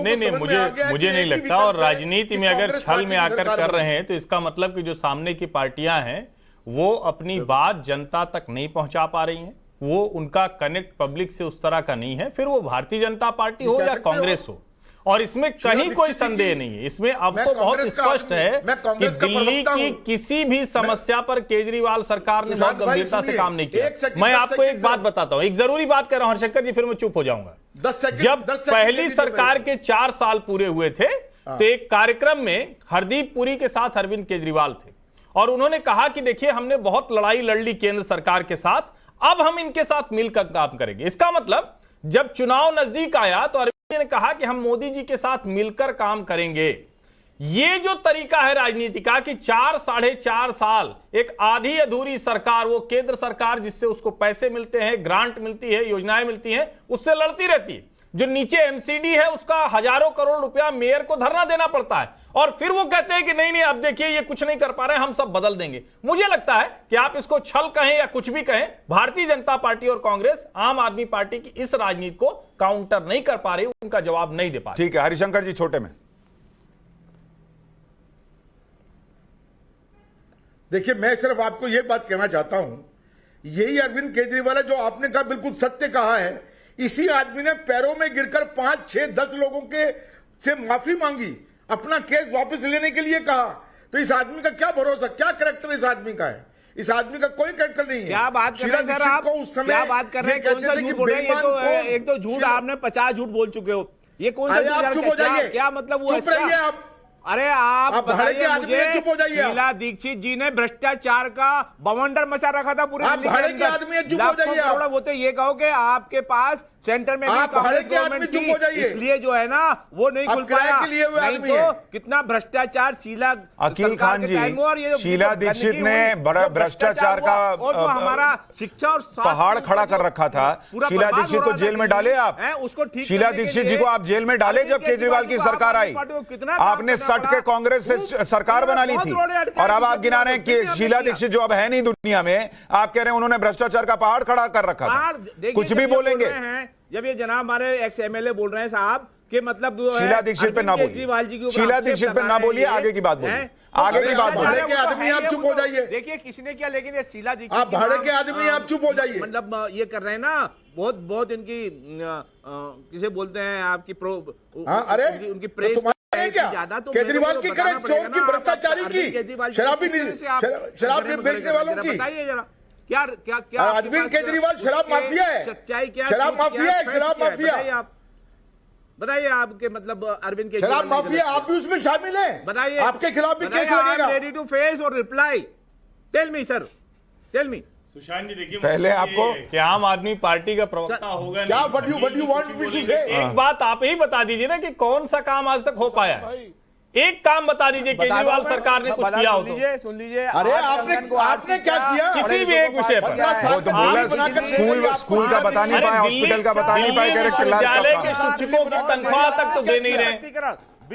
नहीं, मुझे नहीं लगता। और राजनीति में अगर छल में आकर कर रहे हैं तो इसका मतलब कि जो सामने की पार्टियां हैं वो अपनी बात जनता तक नहीं पहुंचा पा रही हैं, वो उनका कनेक्ट पब्लिक से उस तरह का नहीं है, फिर वो भारतीय जनता पार्टी हो या कांग्रेस हो। और इसमें कहीं कोई संदेह नहीं है। इसमें अब तो बहुत स्पष्ट है कि दिल्ली की किसी भी समस्या पर केजरीवाल सरकार ने बहुत गंभीरता से काम नहीं किया। मैं आपको एक बात बताता हूं, एक जरूरी बात कर रहा हूं हर्षंकर जी, फिर मैं चुप हो जाऊंगा। जब पहली सरकार के 4 साल पूरे हुए थे तो एक कार्यक्रम में हरदीप पुरी के साथ अरविंद केजरीवाल थे, और उन्होंने कहा कि देखिए, हमने बहुत लड़ाई लड़ ली केंद्र सरकार के साथ, अब हम इनके साथ मिलकर काम करेंगे। इसका मतलब जब चुनाव नजदीक आया तो अरविंद जी ने कहा कि हम मोदी जी के साथ मिलकर काम करेंगे। ये जो तरीका है राजनीति का कि 4-4.5 साल एक आधी अधूरी सरकार, वो केंद्र सरकार जिससे उसको पैसे मिलते हैं, ग्रांट मिलती है, योजनाएं मिलती हैं, उससे लड़ती रहती है। जो नीचे एमसीडी है उसका हजारों करोड़ रुपया मेयर को धरना देना पड़ता है, और फिर वो कहते हैं कि नहीं नहीं, अब देखिए ये कुछ नहीं कर पा रहे हैं, हम सब बदल देंगे। मुझे लगता है कि आप इसको छल कहें या कुछ भी कहें, भारतीय जनता पार्टी और कांग्रेस आम आदमी पार्टी की इस राजनीति को काउंटर नहीं कर पा रही, उनका जवाब नहीं दे पा रही। ठीक है, हरिशंकर जी छोटे में। देखिए, मैं सिर्फ आपको यह बात कहना चाहता हूं, यही अरविंद केजरीवाल है जो आपने कहा, बिल्कुल सत्य कहा है। इसी आदमी ने पैरों में गिरकर 5, 6, 10 लोगों के से माफी मांगी, अपना केस वापस लेने के लिए कहा। तो इस आदमी का क्या भरोसा, क्या कैरेक्टर इस आदमी का है? इस आदमी का कोई कैरेक्टर नहीं है। क्या बात कर रहे हैं सर आप? क्या बात कर रहे हैं? कौन सा झूठ बोल रहे हैं? ये तो एक तो झूठ, आपने 50 झूठ बोल चुके हो। ये कौन सा झूठ? क्या मतलब हुआ? चुप रहिए आप। अरे आप बताइए मुझे, चुप हो जाइए। शीला दीक्षित जी ने भ्रष्टाचार का बवंडर मचा रखा था पूरे दिल्ली के अंदर। आदमी चुप हो जाइए। वो तो ये कहो कि आपके पास सेंटर में भी कांग्रेस गवर्नमेंट थी, इसलिए जो है ना वो नहीं खुल पाया। नहीं तो कितना भ्रष्टाचार शीला अकील खान जी, शीला दीक्षित ने भ्रष्टाचार का और जो हमारा शिक्षा और पहाड़ खड़ा कर रखा था। शीला दीक्षित को जेल में डाले आप, उसको ठीक। शीला दीक्षित जी को आप जेल में डाले जब केजरीवाल की सरकार आई। आपने सट के कांग्रेस से सरकार बना ली थी, और अब आप गिना रहे हैं कि शीला दीक्षित जो अब है नहीं दुनिया में, आप कह रहे हैं उन्होंने भ्रष्टाचार का पहाड़ खड़ा कर रखा था। कुछ भी बोलेंगे। जब ये जनाब हमारे एक्स एमएलए बोल रहे हैं साहब कि मतलब शीला दीक्षित पे ना बोलिए, शीला दीक्षित पे ना बोलिए, आगे की बात बोलिए, आगे की बात बोलिए। भाड़े के आदमी आप चुप हो जाइए। देखिए किसने क्या, लेकिन ये शीला दीक्षित, आप भाड़े के आदमी आप चुप हो जाइए। मतलब ये कर रहे हैं ना, बहुत इनकी किसे बोलते हैं आपकी प्रो, अरे उनकी प्रेस है क्या? केजरीवाल की करें, चोर की, भ्रष्टाचारी की, शराबी बेचने वालों की। बताइए जरा, क्या क्या क्या अरविंद केजरीवाल शराब माफिया है, सच्चाई क्या, शराब माफिया है, शराब माफिया। आप बताइए, आपके मतलब अरविंद केजरीवाल शराब माफिया, आप भी उसमें शामिल हैं। बताइए, आपके खिलाफ भी केस लगेगा। रेडी टू फेस और reply. Tell me sir, tell me. Sushant ji देखिए, पहले आपको कि आम आदमी पार्टी का प्रवक्ता होगा क्या what you want me to say? एक बात आप ही बता दीजिए ना कि कौन सा काम आज तक हो पाया है। एक काम बता दीजिए केजरीवाल सरकार ने कुछ किया हो तो। सुन लीजिए। अरे आपने क्या किया? किसी भी एक विषय पर। वो तो बोला स्कूल का बता नहीं पाया, हॉस्पिटल का बता नहीं पाया, विश्वविद्यालय के शिक्षकों की तनख्वाह तक तो दे नहीं रहे।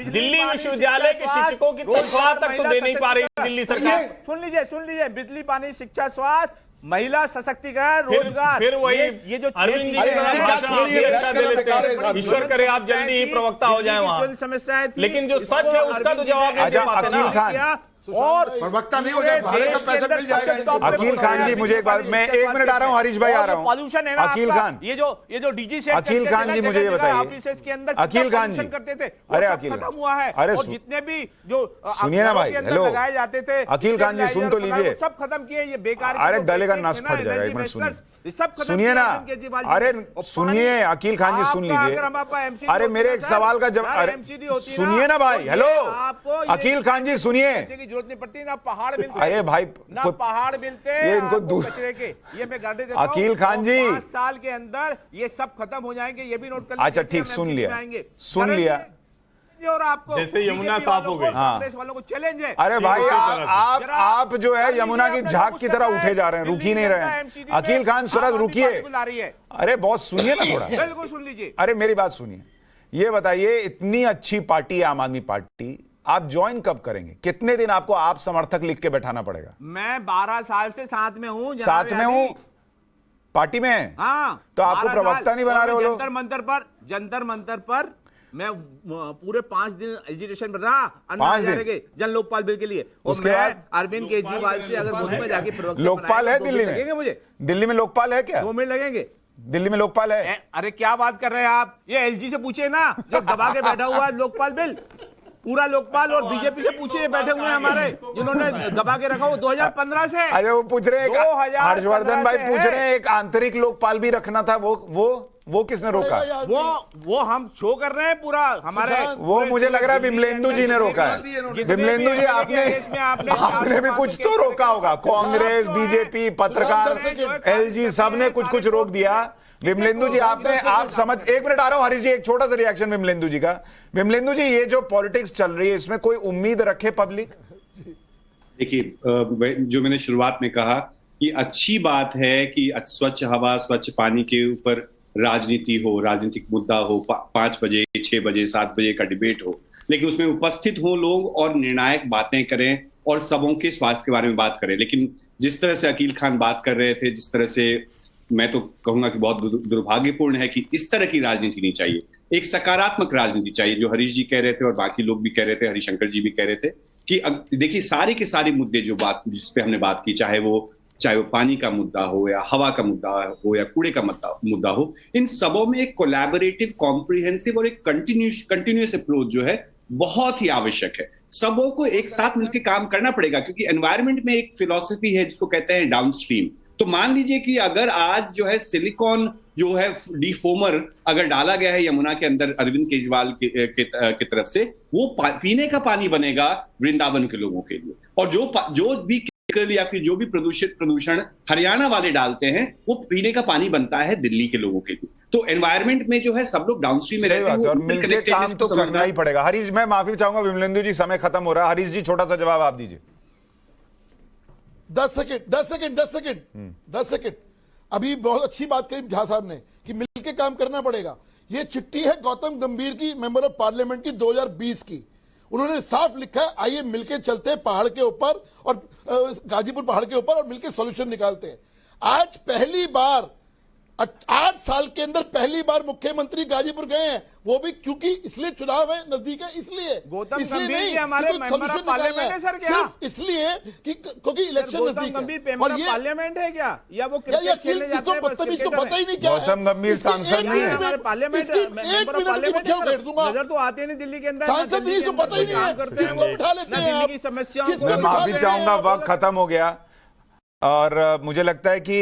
दिल्ली विश्वविद्यालय के शिक्षकों की तनख्वाह तक तो दे नहीं पा रही दिल्ली सरकार। सुन लीजिए, बिजली, पानी, शिक्षा, स्वास्थ्य, महिला सशक्तिकरण, रोजगार, फिर वही ये जो अरविंद जी के भाषण आप भी अच्छा दे लेते हैं। ईश्वर करे आप जल्दी ही प्रवक्ता हो जाए वहां। समस्या थी, लेकिन जो सच है उसका तो जवाब नहीं दे पाते अकील खान, ना। और प्रवक्ता नहीं हो जाए, भाड़े का पैसा मिल जाएगा। अकील खान जी, मुझे एक बात, मैं 1 मिनट आ रहा हूँ, हरीश भाई आ रहा हूँ। पॉल्यूशन है ना अकील खान, ये जो डीजी से अकील खान जी मुझे ये बताइए, ऑफिसेस के अंदर अकील खान जी करते थे, अरे सब अकील खत्म हुआ है। अरे और जितने भी जो सुनिए ना भाई, हेलो लगाए जाते थे अकील खान जी, सुन तो लीजिए, सब खत्म किए, ये बेकार। अरे गले का नस फट जाएगा, एक मिनट सुनिए ना। अरे सुनिए अकील खान जी, सुन लीजिए। अरे मेरे एक सवाल का जवाब, अरे सुनिए ना भाई, हेलो अकील खान जी सुनिए। की जरूरत नहीं पड़ती ना, पहाड़ मिलते, अरे भाई ना पहाड़ मिलते, ये इनको दूर कचरे के, ये मैं गारंटी देता हूं। अकील खान जी, 5 साल के अंदर ये सब खत्म हो जाएंगे, ये भी नोट कर लीजिए। अच्छा ठीक, सुन लिया। और आपको जैसे यमुना साफ हो गई, कांग्रेस वालों को चैलेंज है। अरे भाई आप जो है यमुना की झाग की तरह उठे जा रहे हैं, रुक ही नहीं रहे हैं। अकील खान सूरज रुकिए। अरे बॉस सुनिए ना थोड़ा, बिल्कुल सुन लीजिए। अरे मेरी बात सुनिए, ये बताइए, इतनी अच्छी पार्टी है आम आदमी पार्टी, आप ज्वाइन कब करेंगे? कितने दिन आपको आप समर्थक लिख के बैठाना पड़ेगा? मैं 12 साल से साथ में हूं, साथ में हूं, पार्टी में है। हाँ, तो आपको प्रवक्ता नहीं बना रहे हो लोग? जंतर मंतर पर मैं पूरे 5 दिन एजिटेशन पर रहा, 5 दिन जन लोकपाल बिल के लिए। और उसके मैं बाद अरविंद केजरीवाल से अगर गोदी में जाके प्रवक्ता लोकपाल है दिल्ली में? लगेंगे मुझे? दिल्ली में लोकपाल है क्या? 2 मिनट लगेंगे। दिल्ली में लोकपाल है? अरे क्या बात कर रहे हैं आप, ये एलजी से पूछिए ना, जो दबा के बैठा हुआ है लोकपाल बिल, पूरा लोकपाल। और बीजेपी से पूछिए, बैठे हुए हैं हमारे जिन्होंने दबा के रखा, वो 2015 से। अरे वो पूछ रहे हैं, हर्षवर्धन भाई पूछ रहे हैं, एक आंतरिक लोकपाल भी रखना था, वो किसने रोका? वो हम शो कर रहे हैं पूरा हमारे। वो मुझे लग रहा है विमलेंदु जी ने रोका है। विमलेंदु जी, आपने भी कुछ तो रोका होगा। कांग्रेस, बीजेपी, पत्रकार, एलजी, सब ने कुछ रोक दिया। विमलेंदु जी आप समझ, 1 मिनट आ रहा हूं हरीश जी, एक छोटा सा रिएक्शन विमलेंदु जी का। विमलेंदु जी, ये जो पॉलिटिक्स चल रही है, इसमें कोई उम्मीद रखे पब्लिक? देखिए, जो मैंने शुरुआत में कहा कि अच्छी बात है कि स्वच्छ हवा, स्वच्छ पानी के ऊपर राजनीति हो, राजनीतिक मुद्दा हो, 5 बजे, 6 बजे, 7 बजे का डिबेट हो, लेकिन उसमें उपस्थित हो लोग और निर्णायक बातें करें और सबों के स्वास्थ्य के बारे में बात करें। लेकिन जिस तरह से अकील खान बात कर रहे थे, जिस तरह से, मैं तो कहूंगा कि बहुत दुर्भाग्यपूर्ण है कि इस तरह की राजनीति नहीं चाहिए। एक सकारात्मक राजनीति चाहिए, जो हरीश जी कह रहे थे और बाकी लोग भी कह रहे थे, हरिशंकर जी भी कह रहे थे कि देखिए सारे के सारे मुद्दे जिस पे हमने बात की, चाहे वो पानी का मुद्दा हो या हवा का मुद्दा हो या कूड़े का मुद्दा हो, इन सबों में एक कोलैबोरेटिव, कॉम्प्रिहेंसिव और एक कंटिन्यूअस अप्रोच जो है बहुत ही आवश्यक है। सबों को एक साथ मिलकर काम करना पड़ेगा, क्योंकि एनवायरनमेंट में एक फिलॉसफी है जिसको कहते हैं डाउनस्ट्रीम। तो मान लीजिए कि अगर आज जो है सिलिकॉन जो है डिफोमर अगर डाला गया है यमुना के अंदर अरविंद केजरीवाल की तरफ से, वो पीने का पानी बनेगा वृंदावन के लोगों के लिए। और जो भी या फिर जो भी प्रदूषण हरियाणा वाले डालते हैं, वो पीने का पानी बनता है दिल्ली के लोगों के लिए। तो एनवायरनमेंट में जो है सब लोग डाउनस्ट्रीम में रहते हैं और मिलकर काम तो करना ही पड़ेगा। हरीश, मैं माफी चाहूंगा विमलेंदु जी, समय खत्म हो रहा है। हरीश जी, छोटा सा जवाब आप दीजिए। 10 सेकंड। अभी बहुत अच्छी बात कही झा साहब ने कि मिलकर काम करना पड़ेगा। ये चिट्ठी है गौतम गंभीर की, मेंबर ऑफ पार्लियामेंट की, 2020 की। उन्होंने साफ लिखा है, आइए मिलके चलते हैं पहाड़ के ऊपर और गाजीपुर पहाड़ के ऊपर और मिलके सॉल्यूशन निकालते हैं। आज पहली बार 8 साल के अंदर पहली बार मुख्यमंत्री गाजीपुर गए हैं, वो भी क्योंकि इसलिए चुनाव है, नजदीक है, इसलिए गौतम इसलिए गंभीर नहीं जी हमारे कि कोई मेंबर ऑफ solution पार्लियामेंट निकालना है सर क्या? सिर्फ इसलिए कि क्योंकि इलेक्शन गौतम नजदीक गंभीर है। मेंबर और ऑफ ये पार्लियामेंट है क्या, या वो या क्रिकेट खेलने जाते इसको हैं बस बदतमीज तो क्रिकेटर पता ही हैं? नहीं क्या है। गौतम गंभीर इसकी सांसद एक नहीं है। मिनट हमारे पार्लियामेंट इसकी मेंबर एक ऑफ मिनट की पार्लियामेंट मुठ्ठियों है घेर दूंगा। नजर तो आते नहीं दिल्ली के अंदर, सांसद नहीं, इसको पता ही नहीं है, करते हैं किसको बिठा लेते ना हैं दिल्ली आप? की समस्याओं किसको को मैं माफी बिठा चाहूंगा, लेते हैं? वक्त खत्म हो गया। और मुझे लगता है कि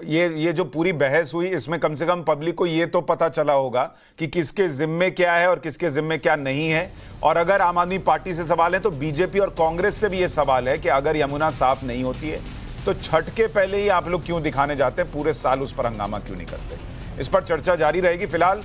ये जो पूरी बहस हुई इसमें कम से कम पब्लिक को ये तो पता चला होगा कि किसके जिम्मे क्या है और किसके जिम्मे क्या नहीं है। और अगर आम आदमी पार्टी से सवाल है तो बीजेपी और कांग्रेस से भी ये सवाल है कि अगर यमुना साफ नहीं होती है तो छठ के पहले ही आप लोग क्यों दिखाने जाते हैं, पूरे साल उस पर हंगामा क्यों नहीं करते। इस पर चर्चा जारी रहेगी। फिलहाल